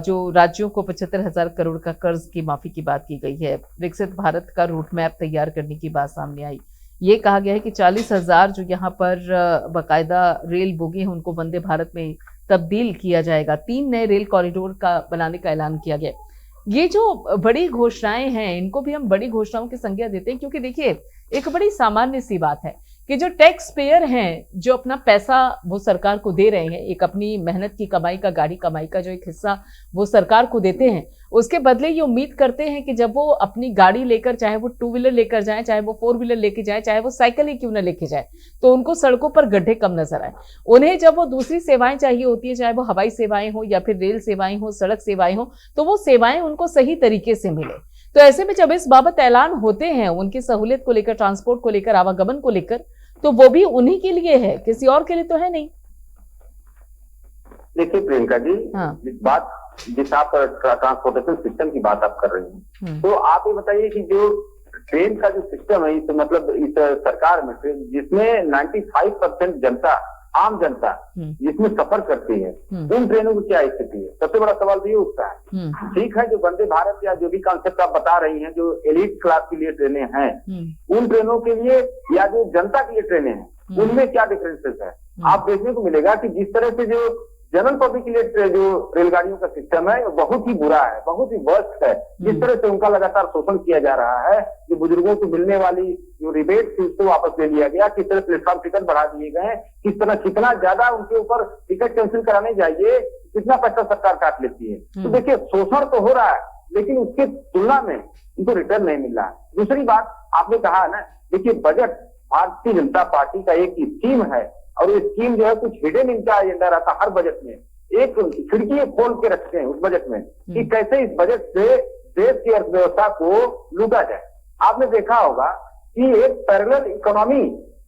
जो राज्यों को 75,000 करोड़ का कर्ज की माफी की बात की गई है, विकसित भारत का रूट मैप तैयार करने की बात सामने आई, ये कहा गया है कि 40,000 जो यहाँ पर बाकायदा रेल बोगी हैं उनको वंदे भारत में तब्दील किया जाएगा, 3 नए रेल कॉरिडोर का बनाने का ऐलान किया गया। ये जो बड़ी घोषणाएं हैं, इनको भी हम बड़ी घोषणाओं की संज्ञा देते हैं, क्योंकि देखिए एक बड़ी सामान्य सी बात है कि जो टैक्स पेयर हैं, जो अपना पैसा वो सरकार को दे रहे हैं, एक अपनी मेहनत की कमाई का, गाढ़ी कमाई का जो एक हिस्सा वो सरकार को देते हैं, उसके बदले ये उम्मीद करते हैं कि जब वो अपनी गाड़ी लेकर, चाहे वो 2 व्हीलर लेकर जाए, चाहे वो 4 व्हीलर लेके जाए, चाहे वो साइकिल ही क्यों ना लेके जाए, तो उनको सड़कों पर गड्ढे कम नजर आए। उन्हें जब वो दूसरी सेवाएं चाहिए होती है, चाहे वो हवाई सेवाएं हो या फिर रेल सेवाएं हो, सड़क सेवाएं हो, तो वो सेवाएं उनको सही तरीके से मिले। तो ऐसे में जब इस बाबत ऐलान होते हैं उनकी सहूलियत को लेकर, ट्रांसपोर्ट को लेकर, आवागमन को लेकर, तो वो भी उन्हीं के लिए है, किसी और के लिए तो है नहीं। देखिए प्रियंका जी, जिस आप ट्रांसपोर्टेशन सिस्टम की बात आप कर रही हैं, तो आप ये बताइए कि जो ट्रेन का जो सिस्टम है, इस मतलब इस सरकार में जिसमें 95% जनता, आम जनता जिसमें सफर करती है, उन ट्रेनों की क्या स्थिति है? सबसे बड़ा सवाल तो ये उठता है। ठीक है, जो वंदे भारत या जो भी कॉन्सेप्ट आप बता रही हैं, जो एलिट क्लास के लिए ट्रेनें हैं, उन ट्रेनों के लिए या जो जनता के लिए ट्रेनें हैं, उनमें क्या डिफरेंसेस है? आप देखने को मिलेगा कि जिस तरह से जो जनरल पब्लिक के लिए जो रेलगाड़ियों का सिस्टम है, वो बहुत ही बुरा है, बहुत ही वर्स्ट है। जिस तरह से उनका लगातार शोषण किया जा रहा है, जो बुजुर्गों को मिलने वाली जो रिबेट थी उसको वापस ले लिया गया, किस तरह प्लेटफॉर्म टिकट बढ़ा दिए गए, किस तरह कितना ज्यादा उनके ऊपर टिकट कैंसिल कराने जाइए, कितना पैसा सरकार काट लेती है। तो देखिए शोषण तो हो रहा है, लेकिन उसके तुलना में उनको रिटर्न नहीं मिल रहा है। दूसरी बात आपने कहा ना, देखिए बजट भारतीय जनता पार्टी का एक स्कीम है, और ये स्कीम जो है कुछ हिडन इनका एजेंडा रहता है। हर बजट में एक खिड़की खोल के रखते हैं उस बजट में कि कैसे इस बजट से देश की अर्थव्यवस्था को लूटा जाए। आपने देखा होगा कि एक पैरेलल इकोनॉमी,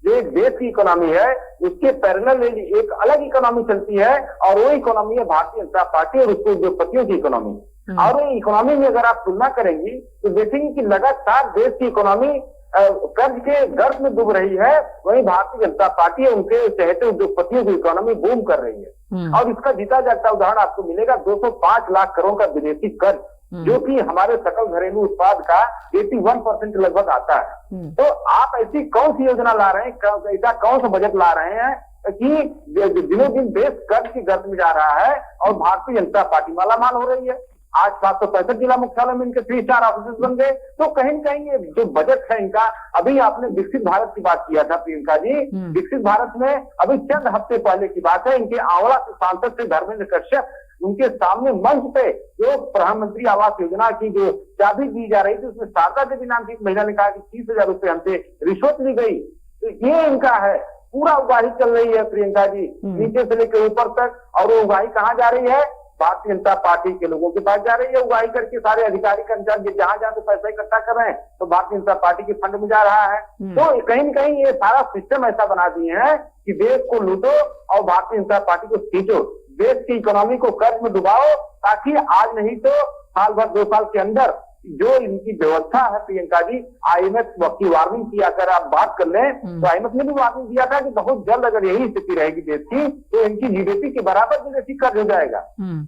जो एक देश की इकोनॉमी है, उसके पैरेलल एक अलग इकोनॉमी चलती है, और वो इकोनॉमी है भारतीय जनता पार्टी और उसके उद्योगपतियों की इकोनॉमी। और वो इकोनॉमी में अगर आप तुलना करेंगी तो देखेंगे कि लगातार देश की इकोनॉमी कर्ज के गर्भ में डूब रही है, वहीं भारतीय जनता पार्टी उनके चहेते उद्योगपतियों की इकोनॉमी बूम कर रही है। और इसका जीता जागता उदाहरण आपको मिलेगा 205 लाख करोड़ का विदेशी कर्ज, जो कि हमारे सकल घरेलू उत्पाद का 81% लगभग आता है। तो आप ऐसी कौन सी योजना ला रहे हैं, ऐसा कौन सा बजट ला रहे हैं कि दिनों दिन देश कर्ज के गर्भ में जा रहा है और भारतीय जनता पार्टी मालामाल हो रही है? आज 765 जिला मुख्यालय में इनके 3 स्टार ऑफिस बन गए। तो कहीं न कहीं ये जो बजट है इनका, अभी आपने विकसित भारत की बात किया था प्रियंका जी, विकसित भारत में अभी चंद हफ्ते पहले की बात है, इनके आंवला से सांसद थे धर्मेंद्र कश्यप, उनके सामने मंच पे जो प्रधानमंत्री आवास योजना की जो चाबी दी जा रही थी, उसमें शारदा देवी नाम की एक महिला ने कहा कि 30,000 रुपए हमसे रिश्वत ली गई। तो ये इनका है, पूरा उगाही चल रही है प्रियंका जी, नीचे से लेकर ऊपर तक। और वो उगाही कहाँ जा रही है? भारतीय जनता पार्टी के लोगों के पास जा रही है उगाही करके। सारे अधिकारी कर्मचारी जहां जहां से पैसा इकट्ठा कर रहे हैं तो भारतीय जनता पार्टी के फंड में जा रहा है। तो कहीं न कहीं ये सारा सिस्टम ऐसा बना दिए हैं कि देश को लूटो और भारतीय जनता पार्टी को सींचो, देश की इकोनॉमी को कर्ज में डुबाओ, ताकि आज नहीं तो साल भर 2 साल के अंदर जो इनकी व्यवस्था है प्रियंका जी, IMF की वार्निंग की, अगर आप बात कर लें तो IMF ने भी वार्निंग दिया था कि बहुत जल्द अगर यही स्थिति रहेगी देश की तो इनकी GDP के बराबर विदेशी कर्ज हो जाएगा।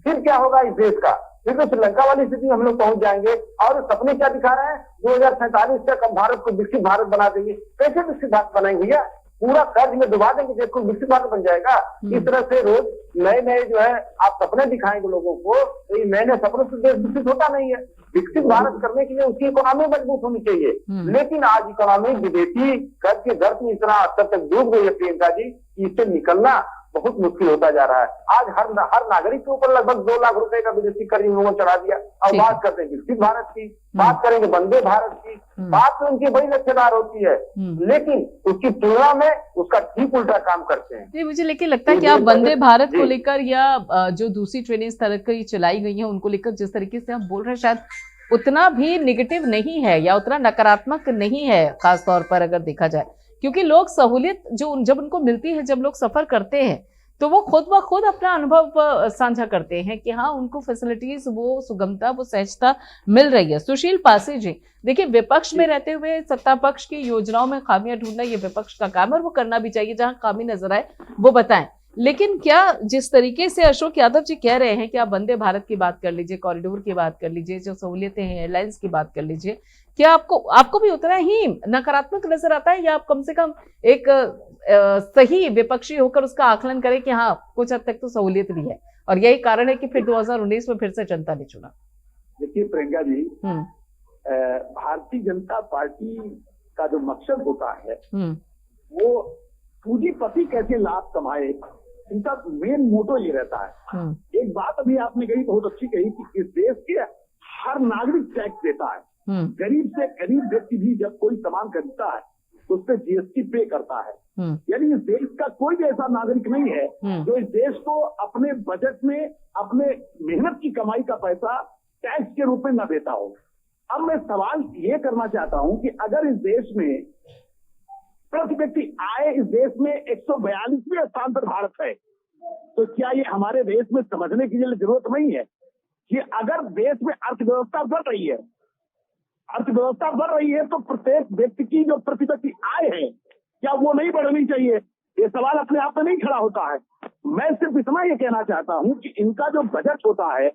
फिर क्या होगा इस देश का? फिर तो श्रीलंका वाली स्थिति में हम लोग पहुंच जाएंगे। और सपने क्या दिखा रहे हैं? 2047 तक हम भारत को विकसित भारत बना देंगे। कैसे विकसित भारत बनाएंगे भैया? पूरा कर्ज में डुबा देंगे, देश को विकसित भारत बन जाएगा। इस तरह से रोज नए नए जो है आप सपने दिखाएंगे लोगों को, तो ये नए नए सपनों से देश विकसित होता नहीं है। विकसित भारत करने के लिए उसकी इकोनॉमी मजबूत होनी चाहिए, लेकिन आज इकोनॉमी विदेशी कर्ज के गर्त में इतना स्तर तक डूब गई है प्रियंका जी कि इससे निकलना बहुत मुश्किल होता जा रहा है। आज हर नागरिक के ऊपर लगभग 2 लाख रुपए का विदेशी कर्ज इन लोगों ने चढ़ा दिया। अब बात करते हैं विकसित भारत की, बात करेंगे वंदे भारत की, बात तो उनकी बड़ी लक्ष्यदार होती है, लेकिन उसकी तुलना में उसका ठीक उल्टा काम करते हैं। नहीं, मुझे लेकिन लगता है कि आप वंदे भारत को लेकर या जो दूसरी ट्रेनें इस तरह की चलाई गई हैं उनको लेकर जिस तरीके से आप बोल रहे हैं शायद उतना भी निगेटिव नहीं है या उतना नकारात्मक नहीं है, खासतौर पर अगर देखा जाए, क्योंकि लोग सहूलियत जब उनको मिलती है, जब लोग सफर करते हैं तो वो खुद ब खुद अपना अनुभव साझा करते हैं कि हाँ उनको फैसिलिटीज, वो सुगमता, वो सहजता मिल रही है। सुशील पासी जी, देखिए विपक्ष में रहते हुए सत्ता पक्ष की योजनाओं में खामियां ढूंढना ये विपक्ष का काम है और वो करना भी चाहिए, जहां खामी नजर आए वो बताएं। लेकिन क्या जिस तरीके से अशोक यादव जी कह रहे हैं कि आप वंदे भारत की बात कर लीजिए, कॉरिडोर की बात कर लीजिए, जो सहूलियतें हैं एयरलाइंस की बात कर लीजिए, क्या आपको भी उतना ही नकारात्मक नजर आता है या आप कम से कम एक सही विपक्षी होकर उसका आकलन करें कि हाँ कुछ हद तक तो सहूलियत भी है और यही कारण है कि फिर 2019 में फिर से जनता ने चुना? देखिए प्रियंका जी, भारतीय जनता पार्टी का जो मकसद होता है वो पूंजीपति कैसे लाभ कमाए, इनका मेन मोटो ये रहता है। एक बात अभी आपने कही, बहुत अच्छी कही कि इस देश के हर नागरिक टैक्स देता है। गरीब से गरीब व्यक्ति भी जब कोई सामान खरीदता है तो उस पर GST पे करता है। यानी इस देश का कोई भी ऐसा नागरिक नहीं है जो इस देश को अपने बजट में अपने मेहनत की कमाई का पैसा टैक्स के रूप में न देता हो। अब मैं सवाल ये करना चाहता हूं कि अगर इस देश में प्रति व्यक्ति आय इस देश में 142वें स्थान पर भारत है, तो क्या ये हमारे देश में समझने की जरूरत नहीं है कि अगर देश में अर्थव्यवस्था बढ़ रही है, तो प्रत्येक व्यक्ति की जो प्रति व्यक्ति आय है क्या वो नहीं बढ़नी चाहिए? ये सवाल अपने आप में नहीं खड़ा होता है। मैं सिर्फ इतना ये कहना चाहता हूं कि इनका जो बजट होता है,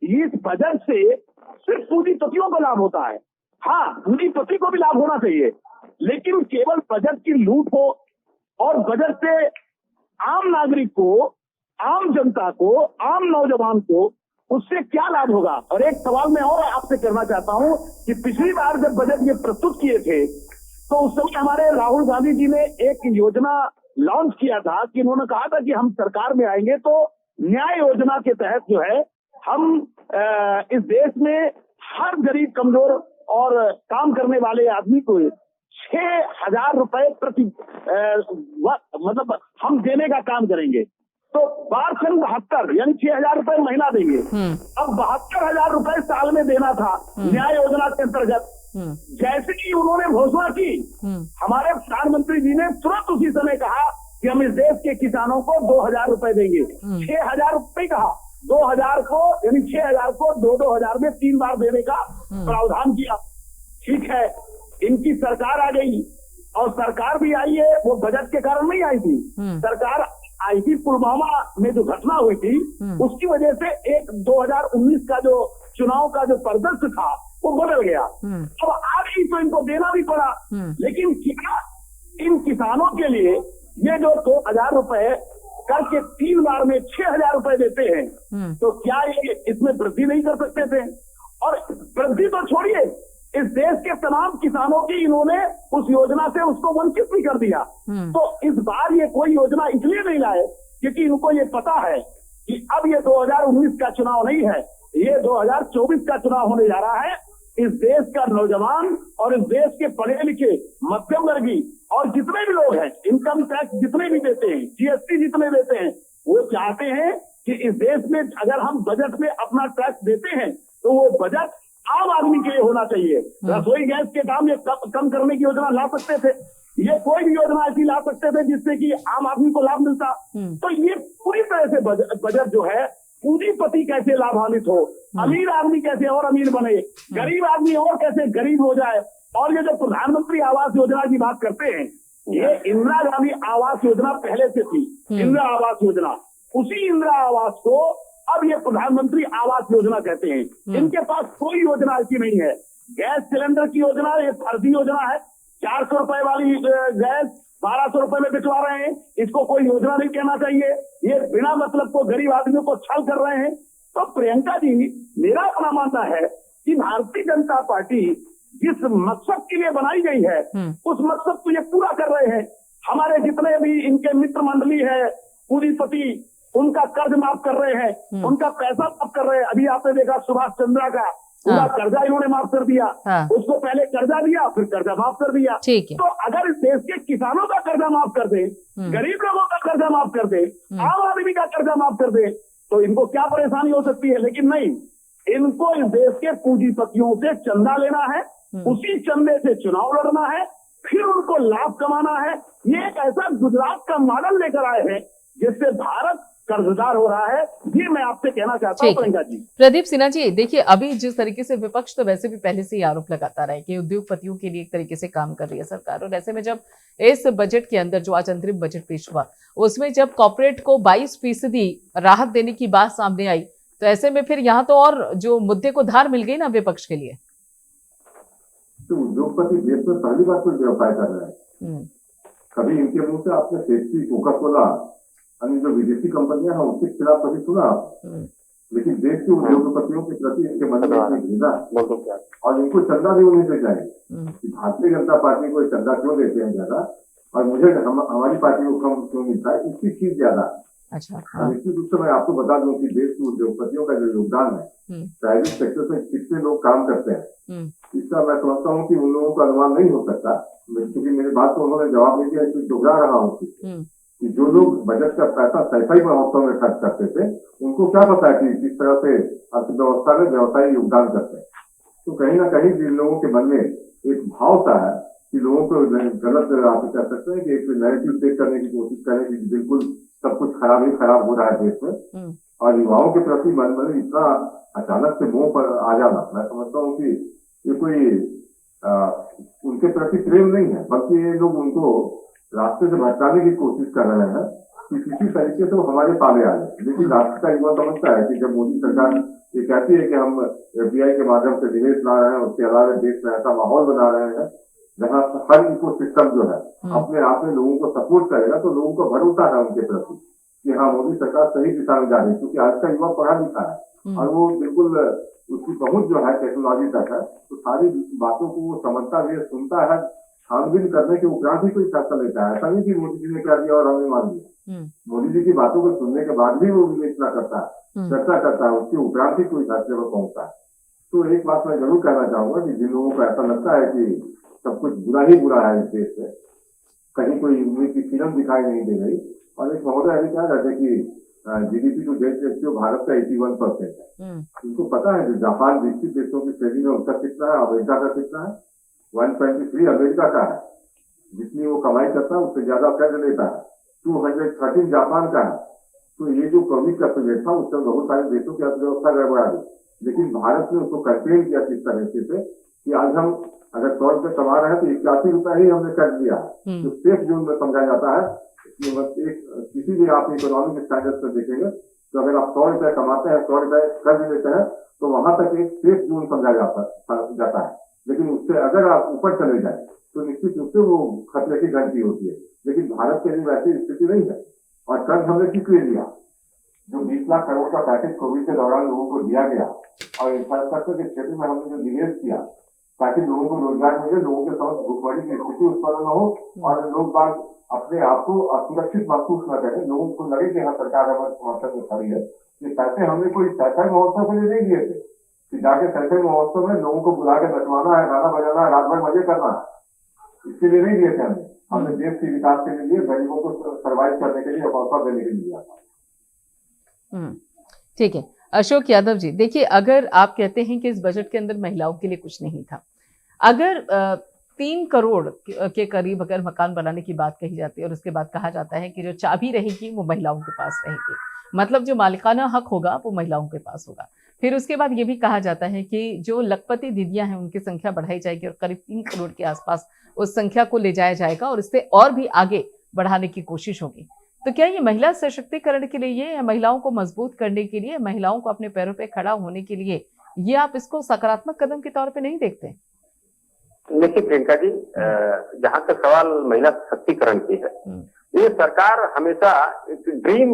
इस बजट से सिर्फ पूंजीपतियों को लाभ होता है। हाँ, पूंजीपति को भी लाभ होना चाहिए, लेकिन केवल बजट की लूट हो और बजट से आम नागरिक को, आम जनता को, आम नौजवान को उससे क्या लाभ होगा? और एक सवाल मैं और आपसे करना चाहता हूं कि पिछली बार जब बजट ये प्रस्तुत किए थे तो उस समय हमारे राहुल गांधी जी ने एक योजना लॉन्च किया था कि उन्होंने कहा था कि हम सरकार में आएंगे तो न्याय योजना के तहत जो है हम इस देश में हर गरीब, कमजोर और काम करने वाले आदमी को 6,000 रुपए प्रति मतलब हम देने का काम करेंगे। तो 72 यानी 6,000 रुपए महीना देंगे। अब 72,000 रुपए साल में देना था न्याय योजना के अंतर्गत। जैसे कि उन्होंने घोषणा की, हमारे प्रधानमंत्री जी ने तुरंत उसी समय कहा कि हम इस देश के किसानों को 2,000 रुपए देंगे। 6,000 रुपए कहा, 2,000 को यानी 6,000 को 2,000 में 3 बार देने का प्रावधान किया। ठीक है, इनकी सरकार आ गई और सरकार भी आई है, वो बजट के कारण नहीं आई थी। सरकार आई थी पुलवामा में जो घटना हुई थी उसकी वजह से एक 2019 का जो चुनाव का जो परिदृश्य था वो बदल गया। अब आ गई तो इनको देना भी पड़ा। लेकिन क्या इन किसानों के लिए ये जो 2,000 रुपए करके 3 बार में 6,000 रुपए देते हैं, तो क्या ये इसमें वृद्धि नहीं कर सकते थे? किसानों की इन्होंने उस योजना से उसको वंचित भी कर दिया। तो इस बार ये कोई योजना इसलिए नहीं लाए क्योंकि इनको ये पता है कि अब ये 2019 का चुनाव नहीं है, ये 2024 का चुनाव होने जा रहा है। इस देश का नौजवान और इस देश के पढ़े लिखे मध्यम वर्गी और जितने भी लोग हैं, इनकम टैक्स जितने भी देते हैं, जीएसटी जितने देते हैं, वो चाहते हैं कि इस देश में अगर हम बजट में अपना टैक्स देते हैं तो वो बजट आम आदमी के लिए होना चाहिए। रसोई गैस के दाम ये कम करने की योजना ला सकते थे, ये कोई भी योजना ऐसी ला सकते थे जिससे कि आम आदमी को लाभ मिलता। तो ये पूरी तरह से बजट जो है, पूंजीपति कैसे लाभान्वित हो, अमीर आदमी कैसे और अमीर बने, गरीब आदमी और कैसे गरीब हो जाए। और ये जो प्रधानमंत्री आवास योजना की बात करते हैं, ये इंदिरा गांधी आवास योजना पहले से थी, इंदिरा आवास योजना। उसी इंदिरा आवास को अब ये प्रधानमंत्री आवास योजना कहते हैं। इनके पास कोई योजना ऐसी नहीं है। गैस सिलेंडर की योजना ये फर्जी योजना है। 400 रुपए वाली गैस 1200 रुपए में बिकवा रहे हैं, इसको कोई योजना नहीं कहना चाहिए। ये बिना मतलब को गरीब आदमियों को छल कर रहे हैं। तो प्रियंका जी, मेरा अपना मानना है कि भारतीय जनता पार्टी जिस मकसद के लिए बनाई गई है उस मकसद को ये पूरा कर रहे हैं। हमारे जितने भी इनके मित्र मंडली है, पूंजीपति, उनका कर्ज माफ कर रहे हैं, उनका पैसा माफ कर रहे हैं। अभी आपने देखा सुभाष चंद्रा का पूरा कर्जा इन्होंने माफ कर दिया। उसको पहले कर्जा दिया, फिर कर्जा माफ कर दिया। तो अगर इस देश के किसानों का कर्जा माफ कर दे, गरीब लोगों का कर्जा माफ कर दे, आम आदमी का कर्जा माफ कर दे, तो इनको क्या परेशानी हो सकती है। लेकिन नहीं, इनको इस देश के पूंजीपतियों से चंदा लेना है, उसी चंदे से चुनाव लड़ना है, फिर उनको लाभ कमाना है। ये एक ऐसा गुजरात का मॉडल लेकर आए हैं जिससे भारत कर्जदार हो रहा है। ये मैं आपसे कहना चाहता हूँ प्रियंका जी। प्रदीप सिन्हा जी, देखिए अभी जिस तरीके से विपक्ष तो वैसे भी पहले से ही आरोप लगाता रहा है कि उद्योगपतियों के लिए एक तरीके से काम कर रही है सरकार, और ऐसे में जब इस बजट के अंदर जो आज अंतरिम बजट पेश हुआ उसमें जब कॉर्पोरेट को 22% राहत देने की बात सामने आई, तो ऐसे में फिर यहाँ तो और जो मुद्दे को धार मिल गई ना विपक्ष के लिए। तो उद्योगपति देश में पहली बार कोई व्यवसाय कर रहा है। कभी इनके मुंह से आपने पेप्सी, कोका कोला, अन्य जो विदेशी कंपनियां हैं उसके खिलाफ कभी सुना आप? लेकिन देश के उद्योगपतियों के प्रति इनके मन में घृणा और इनको चंदा भी उन्हीं से जाए। भारतीय जनता पार्टी को चंदा क्यों देते हैं ज्यादा, और मुझे हमारी पार्टी को कम क्यों मिलता है, इसकी चीज ज्यादा। अच्छा, निश्चित रूप से मैं आपको बता दूं कि देश के उद्योगपतियों का जो योगदान है, प्राइवेट सेक्टर से कितने लोग काम करते हैं, इसका मैं समझता हूँ कि उन लोगों का अनुमान नहीं हो सकता। क्योंकि मेरी बात को उन्होंने जवाब नहीं दिया, इसलिए दोहरा रहा हूँ कि जो लोग बजट का पैसा सफाई महोत्सव में खर्च करते थे, उनको क्या पता है कि किस तरह से अर्थव्यवस्था में व्यवसायी योगदान करते हैं। तो कहीं ना कहीं जिन लोगों के मन में एक भाव सा है कि लोगों को गलत आप कह सकते हैं कि एक नैरेटिव सेट करने की कोशिश करें कि बिल्कुल सब कुछ खराब ही खराब हो रहा है देश में, और युवाओं के प्रति मन में इतना अचानक से मोह पर आ जाना, मैं समझता हूँ कि ये कोई उनके प्रति प्रेम नहीं है, बल्कि ये लोग उनको रास्ते से भटकाने की कोशिश कर रहे हैं कि किसी तरीके से वो हमारे पाले आ जाए। लेकिन राष्ट्र का युवा समझता है कि जब मोदी सरकार ये कहती है कि हम एफडीआई के माध्यम से निवेश ला रहे हैं, उसके अलावा देश में ऐसा माहौल बना रहे हैं जहाँ हर इको सिस्टम जो है अपने आप में लोगों को सपोर्ट करेगा, तो लोगों को भरोसा है उनके प्रति कि हाँ मोदी सरकार सही दिशा में जा रही है। क्योंकि आज का युवा पढ़ा लिखा है और वो बिल्कुल उसकी पहुंच जो है टेक्नोलॉजी तक है, तो सारी बातों को वो समझता है, सुनता है, छानबीन करने के उपरांत ही कोई फैसला लेता है। ऐसा नहीं कि मोदी जी ने क्या दिया और हमने मान लिया। मोदी जी की बातों को सुनने के बाद भी वो विवेचना करता है, चर्चा करता है, उसके उपरांत ही कोई फैसले पर पहुंचता है। तो एक बात मैं जरूर कहना चाहूंगा कि जिन लोगों को ऐसा लगता है कि सब कुछ बुरा ही बुरा है इस देश में, कहीं कोई उम्मीद की किरण दिखाई नहीं दे रही। और एक महोदय अभी क्या कहते हैं कि GDP to debt ratio Bharat का 81% है। उनको पता है कि जापान विकसित देशों की श्रेणी में उसका कितना है, अमेरिका का कितना है, 123 अमेरिका का है, जितनी वो कमाई करता है उससे ज्यादा कर्ज लेता है, 213 जापान का है। तो ये जो कोविड का पीरियड था उससे बहुत सारे देशों की अर्थव्यवस्था गड़बड़ा गई, लेकिन भारत ने उसको कंटेन किया इस तरीके से कि आज हम अगर 100 रुपए कमा रहे हैं तो 81 रुपए ही हमने कर दिया है। तो सेफ जोन में समझा जाता है। किसी भी आप इकोनॉमिक स्टैंडर्ड से देखेंगे तो अगर आप 100 रुपए कमाते हैं, 100 रुपए कर्ज लेते हैं, तो वहां तक एक सेफ जोन समझा जाता है। लेकिन उससे अगर आप ऊपर चले जाए तो निश्चित रूप से वो खतरे की घंटी होती है। लेकिन भारत के लिए वैसी स्थिति नहीं है। और कर्ज हमने किस लिए लिया? जो 20 लाख करोड़ का पैकेज कोविड के दौरान लोगों को दिया गया और इंफ्रास्ट्रक्चर के क्षेत्र में हमने जो निवेश किया, ताकि लोगों को रोजगार मिले, लोगों के समझ भूखमरी की स्थिति उत्पन्न न हो और लोग बाग अपने आप को असुरक्षित महसूस न करें। लोगों को लगे कि हाँ सरकार हमारे समर्थन में खड़ी है। ये पैसे हमने कोई सैफई महोत्सव के लिए नहीं दिए थे कि जाके सैफई महोत्सव में लोगों को बुला के नचवाना है, गाना बजाना है, रात भर मजे करना है, इसके लिए नहीं दिए थे हमने देश के विकास के लिए, गरीबों को सर्वाइव करने के लिए, अवसर देने के लिए दिया था। ठीक है अशोक यादव जी, देखिए अगर आप कहते हैं कि इस बजट के अंदर महिलाओं के लिए कुछ नहीं था, अगर 3 करोड़ के करीब अगर मकान बनाने की बात कही जाती है और उसके बाद कहा जाता है कि जो चाबी रहेगी वो महिलाओं के पास रहेगी, मतलब जो मालिकाना हक होगा वो महिलाओं के पास होगा, फिर उसके बाद ये भी कहा जाता है कि जो लखपति दीदियां हैं उनकी संख्या बढ़ाई जाएगी और करीब 3 करोड़ के आसपास उस संख्या को ले जाया जाएगा और इससे और भी आगे बढ़ाने की कोशिश होगी। तो क्या ये महिला सशक्तिकरण के लिए है, महिलाओं को मजबूत करने के लिए, महिलाओं को अपने पैरों पे खड़ा होने के लिए, ये आप इसको सकारात्मक कदम के तौर पे नहीं देखते? देखिए प्रियंका जी, जहां तक सवाल महिला सशक्तिकरण की है, ये सरकार हमेशा एक ड्रीम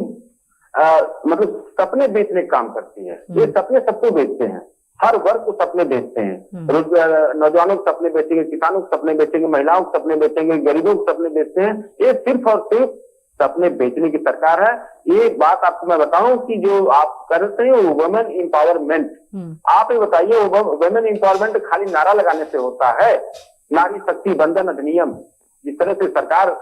मतलब सपने बेचने का काम करती है। ये सपने सबको बेचते हैं, हर वर्ग को सपने बेचते हैं। नौजवानों को सपने बेचेंगे, किसानों को सपने बेचेंगे, महिलाओं को सपने बेचेंगे, गरीबों को सपने बेचते हैं। ये सिर्फ और सिर्फ सपने बेचने की सरकार है। ये बात आपको मैं बताऊं कि जो आप करते हैं वो वुमेन एम्पावरमेंट, आप ये बताइए वुमेन एम्पावरमेंट खाली नारा लगाने से होता है? नारी शक्ति बंधन अधिनियम जिस तरह से सरकार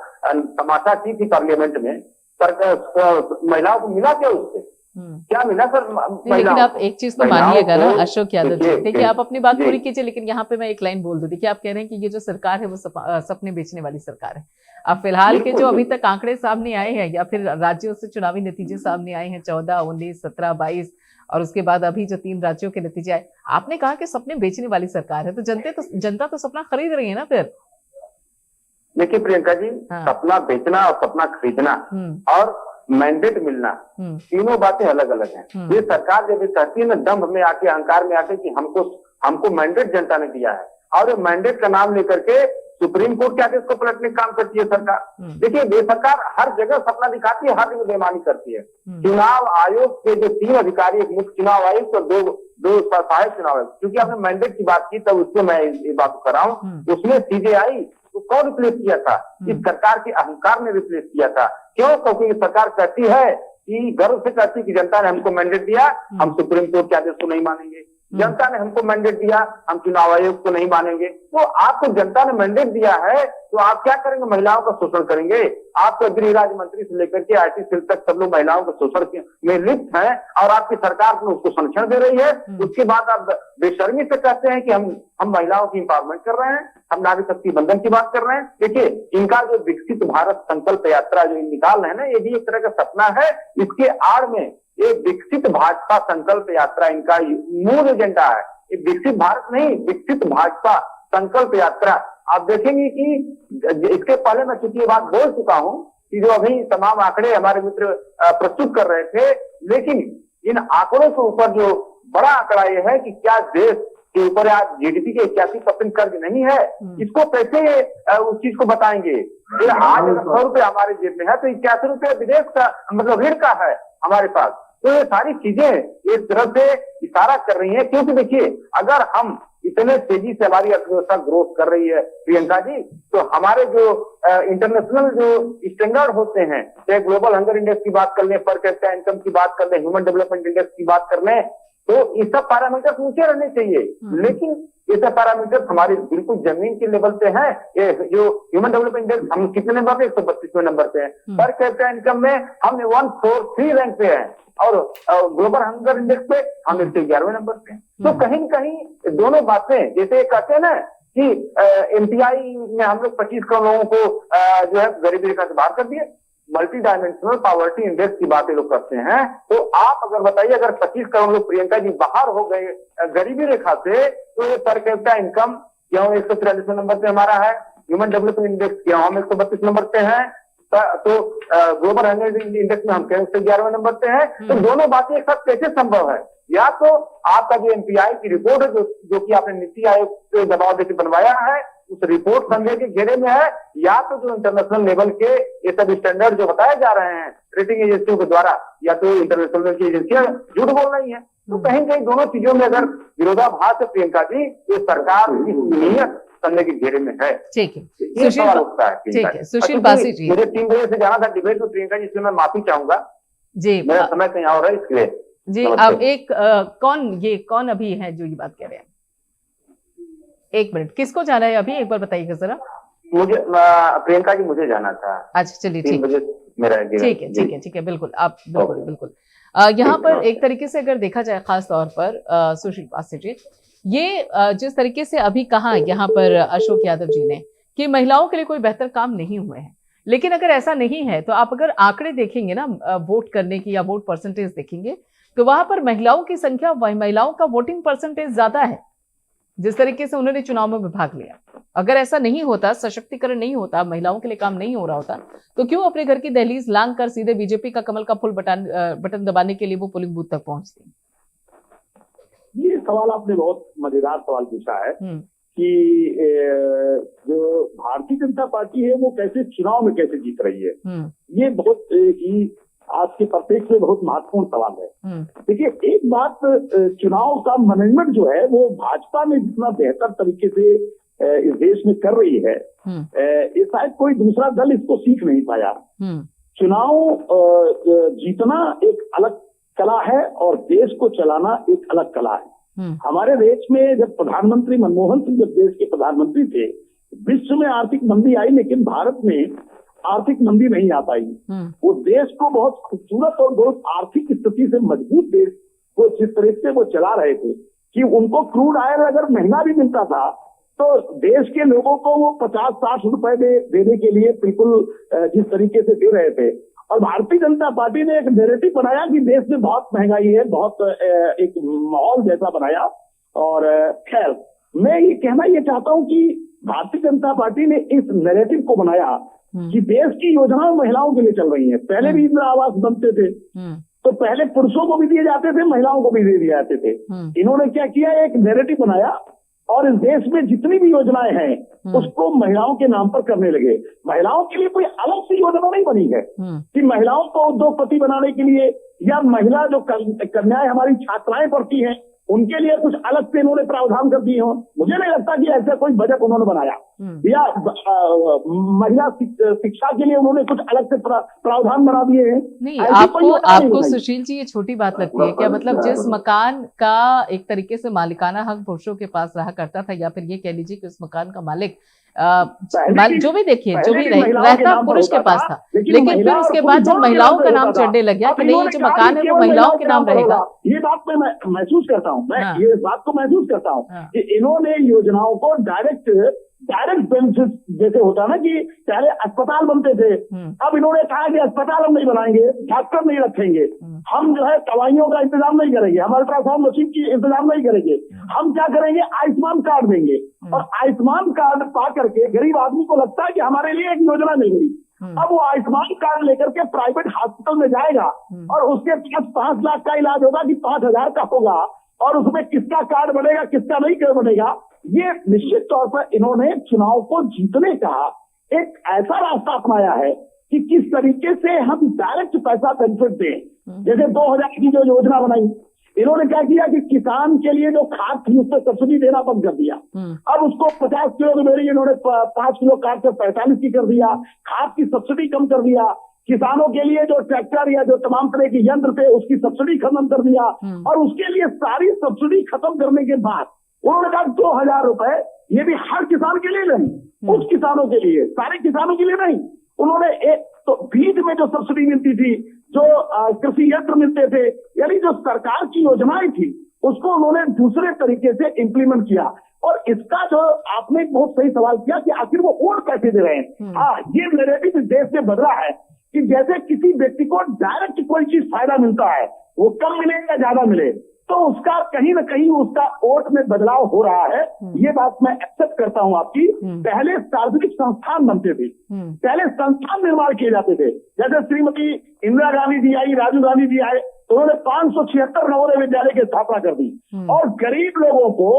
तमाशा की थी पार्लियामेंट में, महिलाओं को मिला क्या उससे? क्या मिला सर? लेकिन आप एक चीज तो मानिएगा ना अशोक यादव जी, देखिए आप अपनी बात पूरी कीजिए, लेकिन यहाँ पे मैं एक लाइन बोल दूं। देखिए आप कह रहे हैं कि ये जो सरकार है वो सपने बेचने वाली सरकार है। अब फिलहाल के जो अभी तक आंकड़े सामने आए हैं या फिर राज्यों से चुनावी नतीजे सामने आए हैं 14, 19, 17, 22 और उसके बाद अभी जो 3 राज्यों के नतीजे आए, आपने कहा कि सपने बेचने वाली सरकार है, तो जनता तो सपना खरीद रही है ना फिर? देखिए प्रियंका जी, सपना बेचना और सपना खरीदना और मैंडेट मिलना, तीनों बातें अलग अलग हैं। ये सरकार जब कहती है ना दंभ में आके, अहंकार में आके कि हमको मैंडेट जनता ने दिया है, और ये मैंडेट का नाम लेकर के सुप्रीम कोर्ट के आदेश को पलटने का काम करती है सरकार। देखिए ये सरकार हर जगह सपना दिखाती है, हर जगह बेईमानी करती है। चुनाव आयोग के जो 3 अधिकारी, एक मुख्य चुनाव आयुक्त और दो सहायक चुनाव आयुक्त, क्योंकि आपने मैंडेट की बात की तब उससे मैं ये बात कर रहा हूँ, उसमें सीजेआई तो कौन रिप्लेस किया था? इस सरकार के अहंकार ने रिप्लेस किया था। क्यों? क्योंकि सरकार कहती है कि गर्व से कहती है कि जनता ने हमको मैंडेट दिया, हम सुप्रीम कोर्ट के आदेश को नहीं मानेंगे। जनता ने हमको मैंडेट दिया, हम चुनाव आयोग को नहीं मानेंगे। तो आपको जनता ने मैंडेट दिया है तो आप क्या करेंगे? महिलाओं का शोषण करेंगे। आपको गृह राज्य मंत्री से लेकर के आईटी सेल तक सब लोग महिलाओं के शोषण में लिप्त हैं और आपकी सरकार उसको संरक्षण दे रही है। उसके बाद आप बेशर्मी से कहते हैं कि हम महिलाओं की एम्पावरमेंट कर रहे हैं, हम नारी शक्ति बंधन की बात कर रहे हैं। देखिए इनका जो विकसित भारत संकल्प यात्रा जो निकाल रहे हैं ना, ये भी एक तरह का सपना है। इसके आड़ में ये विकसित भाजपा संकल्प यात्रा इनका मूल एजेंडा है। ये विकसित भारत नहीं, विकसित भाजपा संकल्प यात्रा। आप देखेंगे कि इसके पहले मैं चूंकि ये बात बोल चुका हूं कि जो अभी तमाम आंकड़े हमारे मित्र प्रस्तुत कर रहे थे, लेकिन इन आंकड़ों के ऊपर जो बड़ा आंकड़ा ये है कि क्या देश के ऊपर आज जीडीपी के 81% कर्ज नहीं है, इसको कैसे उस चीज को बताएंगे? आज 100 रुपए हमारे जेब में है तो 81 रुपए विदेश का मतलब ऋण का है हमारे पास। तो ये सारी चीजें एक तरह से इशारा कर रही हैं, क्योंकि देखिए अगर हम इतने तेजी से हमारी अर्थव्यवस्था ग्रोथ कर रही है प्रियंका जी, तो हमारे जो इंटरनेशनल जो स्टैंडर्ड होते हैं, चाहे ग्लोबल हंगर इंडेक्स की बात कर लें, पर कैपिटा इनकम की बात कर लें, ह्यूमन डेवलपमेंट इंडेक्स की बात कर लें, तो ये सब पैरामीटर्स ऊंचे रहने चाहिए। लेकिन ये सब पैरामीटर्स हमारे बिल्कुल जमीन के लेवल पे हैं। ये जो ह्यूमन डेवलपमेंट इंडेक्स हम कितने नंबर पे? 132वें नंबर पे हैं। पर कैपिटा इनकम में हम 143 रैंक पे हैं और ग्लोबल हंगर इंडेक्स पे हम 111वें नंबर पे हैं। तो कहीं न कहीं दोनों बातें, जैसे कहते हैं ना कि एमपीआई में हम लोग 25 करोड़ लोगों को जो है गरीबी रेखा से बाहर कर दिए, मल्टी डायमेंशनल पॉवर्टी इंडेक्स की बातें लोग करते हैं। तो आप अगर बताइए, अगर 25 करोड़ लोग प्रियंका जी बाहर हो गए गरीबी रेखा से, तो ये पर कैपिटा इनकम क्यों 143वें नंबर पे हमारा है, ह्यूमन डेवलपमेंट इंडेक्स क्यों हम 132 नंबर पे हैं, तो ग्लोबल हंगर इंडेक्स में हम 111वें नंबर पे हैं। तो दोनों बातें एक साथ कैसे संभव है? या तो आपका जो एमपीआई की रिपोर्ट है जो कि आपने नीति आयोग से दबाव देकर बनवाया है, उस रिपोर्ट संदेह के घेरे में है, या तो जो इंटरनेशनल लेवल के ये सब स्टैंडर्ड जो बताए जा रहे हैं रेटिंग एजेंसियों के द्वारा, या तो इंटरनेशनल की एजेंसियां झूठ बोल रही हैं। तो कहीं कहीं दोनों चीजों में अगर विरोधाभास है प्रियंका जी, ये सरकार नियत करने के घेरे में है। ठीक है, ये सवाल उठता है। ठीक है, सुशील बासी जी, मुझे 3 बजे से जाना था डिबेट में प्रियंका जी, इसलिए मैं माफी चाहूंगा जी, मेरा समय कहीं और है इसलिए जी। अब एक कौन अभी है जो ये बात कह रहे हैं? एक मिनट, किसको जाना है अभी, एक बार बताइएगा जरा। मुझे प्रियंका जी, मुझे जाना था। अच्छा, चलिए, 3 बजे मेरा ठीक है, बिल्कुल, आप बिल्कुल। यहाँ पर एक तरीके से अगर देखा जाए, खास तौर पर सुशील बासी जी, ये जिस तरीके से अभी कहा यहाँ पर अशोक यादव जी ने कि महिलाओं के लिए कोई बेहतर काम नहीं हुए हैं, लेकिन अगर ऐसा नहीं है तो आप अगर आंकड़े देखेंगे ना वोट करने की या वोट परसेंटेज देखेंगे तो वहां पर महिलाओं की संख्या, महिलाओं का वोटिंग परसेंटेज ज्यादा है जिस तरीके से उन्होंने चुनाव में भाग लिया। अगर ऐसा नहीं होता, सशक्तिकरण नहीं होता, महिलाओं के लिए काम नहीं हो रहा होता, तो क्यों अपने घर की दहलीज लांग कर सीधे बीजेपी का कमल का फूल बटन दबाने के लिए वो पोलिंग बूथ तक पहुंचती? ये सवाल आपने बहुत मजेदार सवाल पूछा है कि जो भारतीय जनता पार्टी है वो कैसे चुनाव में कैसे जीत रही है। ये बहुत ही आज के परिप्रेक्ष्य में बहुत महत्वपूर्ण सवाल है। देखिए, एक बात, चुनाव का मैनेजमेंट जो है वो भाजपा में जितना बेहतर तरीके से इस देश में कर रही है, ये शायद कोई दूसरा दल इसको सीख नहीं पाया। चुनाव जीतना एक अलग कला है और देश को चलाना एक अलग कला है। हमारे देश में जब प्रधानमंत्री मनमोहन सिंह जब देश के प्रधानमंत्री थे, विश्व में आर्थिक मंदी आई, लेकिन भारत में आर्थिक मंदी नहीं आ पाई। वो देश को बहुत खूबसूरत और बहुत आर्थिक स्थिति से मजबूत देश को जिस तरह से वो चला रहे थे कि उनको क्रूड ऑयल अगर महंगा भी मिलता था तो देश के लोगों को वो 50-60 रुपए देने के लिए बिल्कुल जिस तरीके से दे रहे थे। और भारतीय जनता पार्टी ने एक नैरेटिव बनाया कि देश में बहुत महंगाई है, बहुत एक माहौल जैसा बनाया। और खैर, मैं ये कहना चाहता हूँ कि भारतीय जनता पार्टी ने इस नैरेटिव को बनाया कि देश की योजनाएं महिलाओं के लिए चल रही हैं। पहले भी इंदिरा आवास बनते थे तो पहले पुरुषों को भी दिए जाते थे, महिलाओं को भी दे दिए जाते थे। इन्होंने क्या किया, एक नैरेटिव बनाया और इस देश में जितनी भी योजनाएं हैं उसको महिलाओं के नाम पर करने लगे। महिलाओं के लिए कोई अलग सी योजना नहीं बनी है कि महिलाओं को उद्योगपति बनाने के लिए या महिला जो कन्याएं हमारी छात्राएं पढ़ती हैं उनके लिए कुछ अलग से इन्होंने प्रावधान कर दिए हों। मुझे नहीं लगता कि ऐसा कोई बजट उन्होंने बनाया या महिला शिक्षा के लिए उन्होंने कुछ अलग से प्रावधान बना दिए हैं। नहीं, आपको सुशील जी ये छोटी बात लगती है क्या? मतलब जिस मकान का एक तरीके से मालिकाना हक पुरुषों के पास रहा करता था, या फिर ये कह लीजिए कि उस मकान का मालिक जो भी देखिए जो भी रहता पुरुष के पास था, लेकिन फिर उसके बाद जब महिलाओं का नाम चढ़ने लग गया कि नहीं, ये जो मकान है वो महिलाओं के नाम रहेगा। ये बात मैं महसूस करता हूँ, मैं ये बात को महसूस करता हूँ कि इन्होंने योजनाओं को डायरेक्ट बेनिफिट जैसे होता है ना कि पहले अस्पताल बनते थे, अब इन्होंने कहा कि अस्पताल हम नहीं बनाएंगे, डॉक्टर नहीं रखेंगे, हम जो है दवाइयों का इंतजाम नहीं करेंगे, हम अल्ट्रासाउंड मशीन की इंतजाम नहीं करेंगे, हम क्या करेंगे, आयुष्मान कार्ड देंगे। और आयुष्मान कार्ड पा करके गरीब आदमी को लगता है कि हमारे लिए एक योजना मिल गई। अब वो आयुष्मान कार्ड लेकर के प्राइवेट हॉस्पिटल में जाएगा और उसके पास 5 लाख का इलाज होगा कि 5,000 का होगा, और उसमें किसका कार्ड बनेगा किसका नहीं कार्ड बनेगा। ये निश्चित तौर पर इन्होंने चुनाव को जीतने का एक ऐसा रास्ता अपनाया है कि किस तरीके से हम डायरेक्ट पैसा बेनिफिट दें। जैसे 2000 की जो योजना बनाई, इन्होंने क्या किया कि किसान के लिए जो खाद थी उस पर सब्सिडी देना बंद कर दिया। अब उसको 50 किलो की मेरी इन्होंने 5 किलो खाद से 45 की कर दिया, खाद की सब्सिडी कम कर दिया। किसानों के लिए जो ट्रैक्टर या जो तमाम तरह के यंत्र थे उसकी सब्सिडी खत्म कर दिया। और उसके लिए सारी सब्सिडी खत्म करने के बाद उन्होंने कहा 2000 रुपए, ये भी हर किसान के लिए नहीं, कुछ किसानों के लिए, सारे किसानों के लिए नहीं। उन्होंने एक तो बीज में जो सब्सिडी मिलती थी, जो कृषि यंत्र मिलते थे, यानी जो सरकार की योजनाएं थी उसको उन्होंने दूसरे तरीके से इम्प्लीमेंट किया। और इसका जो आपने बहुत सही सवाल किया कि आखिर वो वोट कैसे दे रहे हैं। हाँ, ये नैरेटिव इस देश में बदला है कि जैसे किसी व्यक्ति को डायरेक्ट कोई चीज फायदा मिलता है, वो कम मिले या ज्यादा मिले, तो उसका कहीं ना कहीं उसका वोट में बदलाव हो रहा है। ये बात मैं एक्सेप्ट करता हूं आपकी। पहले सार्वजनिक संस्थान बनते थे, पहले संस्थान निर्माण किए जाते थे। जैसे श्रीमती इंदिरा गांधी जी आई, राजीव गांधी जी आए, तो उन्होंने 576 नवोदय विद्यालय की स्थापना कर दी और गरीब लोगों को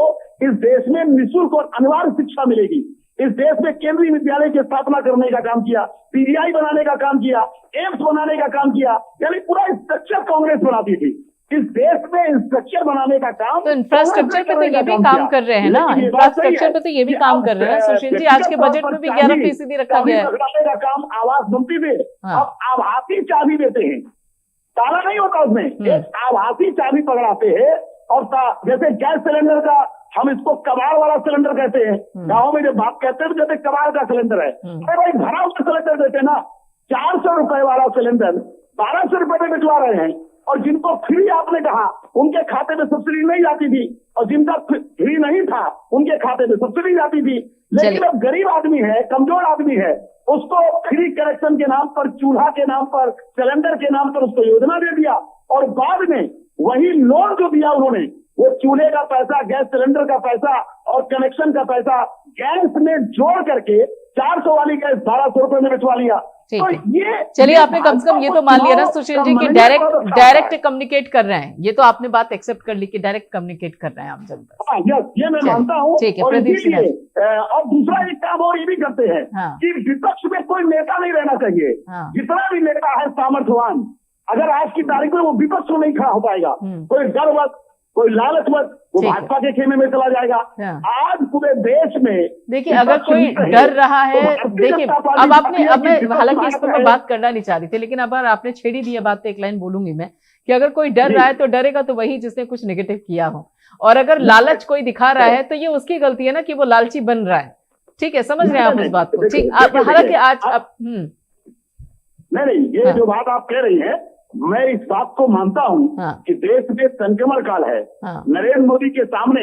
इस देश में निःशुल्क और अनिवार्य शिक्षा मिलेगी। इस देश में केंद्रीय विद्यालय की स्थापना करने का काम किया, पीजीआई बनाने का काम किया, एम्स बनाने का काम किया, यानी पूरा स्ट्रक्चर कांग्रेस बनाती थी। इस देश में इंफ्रास्ट्रक्चर बनाने का काम तो इंफ्रास्ट्रक्चर पे तो ये भी काम कर रहे हैं ना, इंफ्रास्ट्रक्चर पे तो ये भी काम कर रहे हैं सुशील जी। आज के बजट में भी 11% रखा गया है। पकड़ाने का काम आवाज मंत्री थे, अब आभासी चाबी देते हैं, ताला नहीं होता उसमें, एक आभासी चाबी पकड़ाते हैं। और जैसे गैस सिलेंडर का हम इसको कबाड़ वाला सिलेंडर कहते हैं, गाँव में जब बात कहते हैं तो जैसे कबाड़ का सिलेंडर है, अरे भाई भरा हुआ सिलेंडर देते ना। 400 रुपए वाला सिलेंडर 1200 रुपए में बिकवा रहे हैं, और जिनको फ्री आपने कहा उनके खाते में सब्सिडी नहीं जाती थी, और जिनका फ्री नहीं था उनके खाते में सब्सिडी जाती थी। लेकिन अब गरीब आदमी है, कमजोर आदमी है, उसको फ्री कनेक्शन के नाम पर, चूल्हा के नाम पर, सिलेंडर के नाम पर उसको योजना दे दिया, और बाद में वही लोन जो दिया उन्होंने, वो चूल्हे का पैसा, गैस सिलेंडर का पैसा और कनेक्शन का पैसा गैस में जोड़ करके 400 वाली गैस 1200 रुपए में बिचवा लिया। तो ये चलिए, आपने कम से कम ये तो मान लिया ना सुशील जी कि डायरेक्ट कम्युनिकेट कर रहे हैं। ये तो आपने बात एक्सेप्ट कर ली कि डायरेक्ट कम्युनिकेट कर रहे हैं आम जनता। ये मैं मानता हूँ। ठीक है, प्रदीप सिन्हा। और दूसरा एक काम और ये भी करते हैं कि विपक्ष में कोई नेता नहीं रहना चाहिए। जितना भी नेता है सामर्थ्यवान, अगर आज की तारीख में वो विपक्ष में नहीं खड़ा हो पाएगा, कोई डरवश, कोई लालचवश, वो भाजपा के खेमे में चला जाएगा। आज पूरे देश में देखिए, अगर कोई डर रहा है, देखिए अब आपने, अब मैं हालांकि इस पर मैं बात करना नहीं चाह रही थी, लेकिन अब आपने छेड़ी दी है बात, तो एक लाइन बोलूंगी मैं कि अगर कोई डर रहा है तो डरेगा तो वही जिसने कुछ नेगेटिव किया हो, और अगर लालच कोई दिखा रहा है तो ये उसकी गलती है ना कि वो लालची बन रहा है। ठीक है, समझ रहे हैं आप इस बात को। ठीक, हालांकि आज अब नहीं, ये जो बात आप कह रही है, मैं इस बात को मानता हूं कि देश में संक्रमण काल है। नरेंद्र मोदी के सामने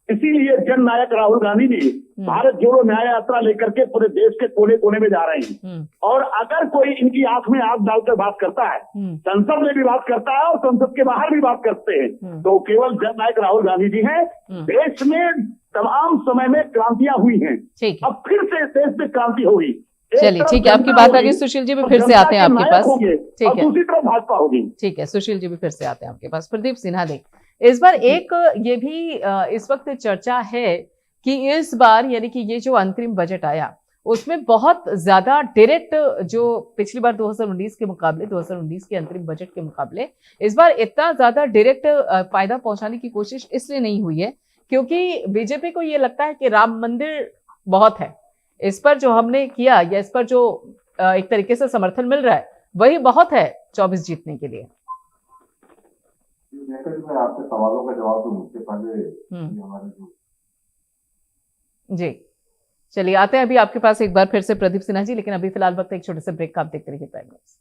इसीलिए जन नायक राहुल गांधी जी भारत जोड़ो न्याय यात्रा लेकर के पूरे देश के कोने कोने में जा रहे हैं। और अगर कोई इनकी आंख में आंख डालकर बात करता है, संसद में भी बात करता है और संसद के बाहर भी बात करते हैं, तो केवल जन नायक राहुल गांधी जी हैं। देश में तमाम समय में क्रांतियां हुई हैं, अब फिर से देश में क्रांति होगी। चलिए, ठीक है, आपकी बात आ गई। सुशील जी भी फिर से आते हैं आपके पास। ठीक है, दूसरी तरफ भाजपा होगी। ठीक है, सुशील जी भी फिर से आते हैं आपके पास। प्रदीप सिन्हा जी, इस बार एक ये भी इस वक्त चर्चा है कि इस बार यानी कि ये जो अंतरिम बजट आया उसमें बहुत ज्यादा डायरेक्ट, जो पिछली बार 2019 के मुकाबले, 2019 के अंतरिम बजट के मुकाबले इस बार इतना ज्यादा डायरेक्ट फायदा पहुंचाने की कोशिश इसलिए नहीं हुई है क्योंकि बीजेपी को ये लगता है कि राम मंदिर बहुत है, इस पर जो हमने किया या इस पर जो एक तरीके से समर्थन मिल रहा है वही बहुत है 24 जीतने के लिए। मैं आपके सवालों का जवाब दूं उससे पहले हमारे जो जी, चलिए आते हैं अभी आपके पास एक बार फिर से प्रदीप सिन्हा जी, लेकिन अभी फिलहाल वक्त एक छोटे से ब्रेक का आप देखते रहिए प्राइम न्यूज़।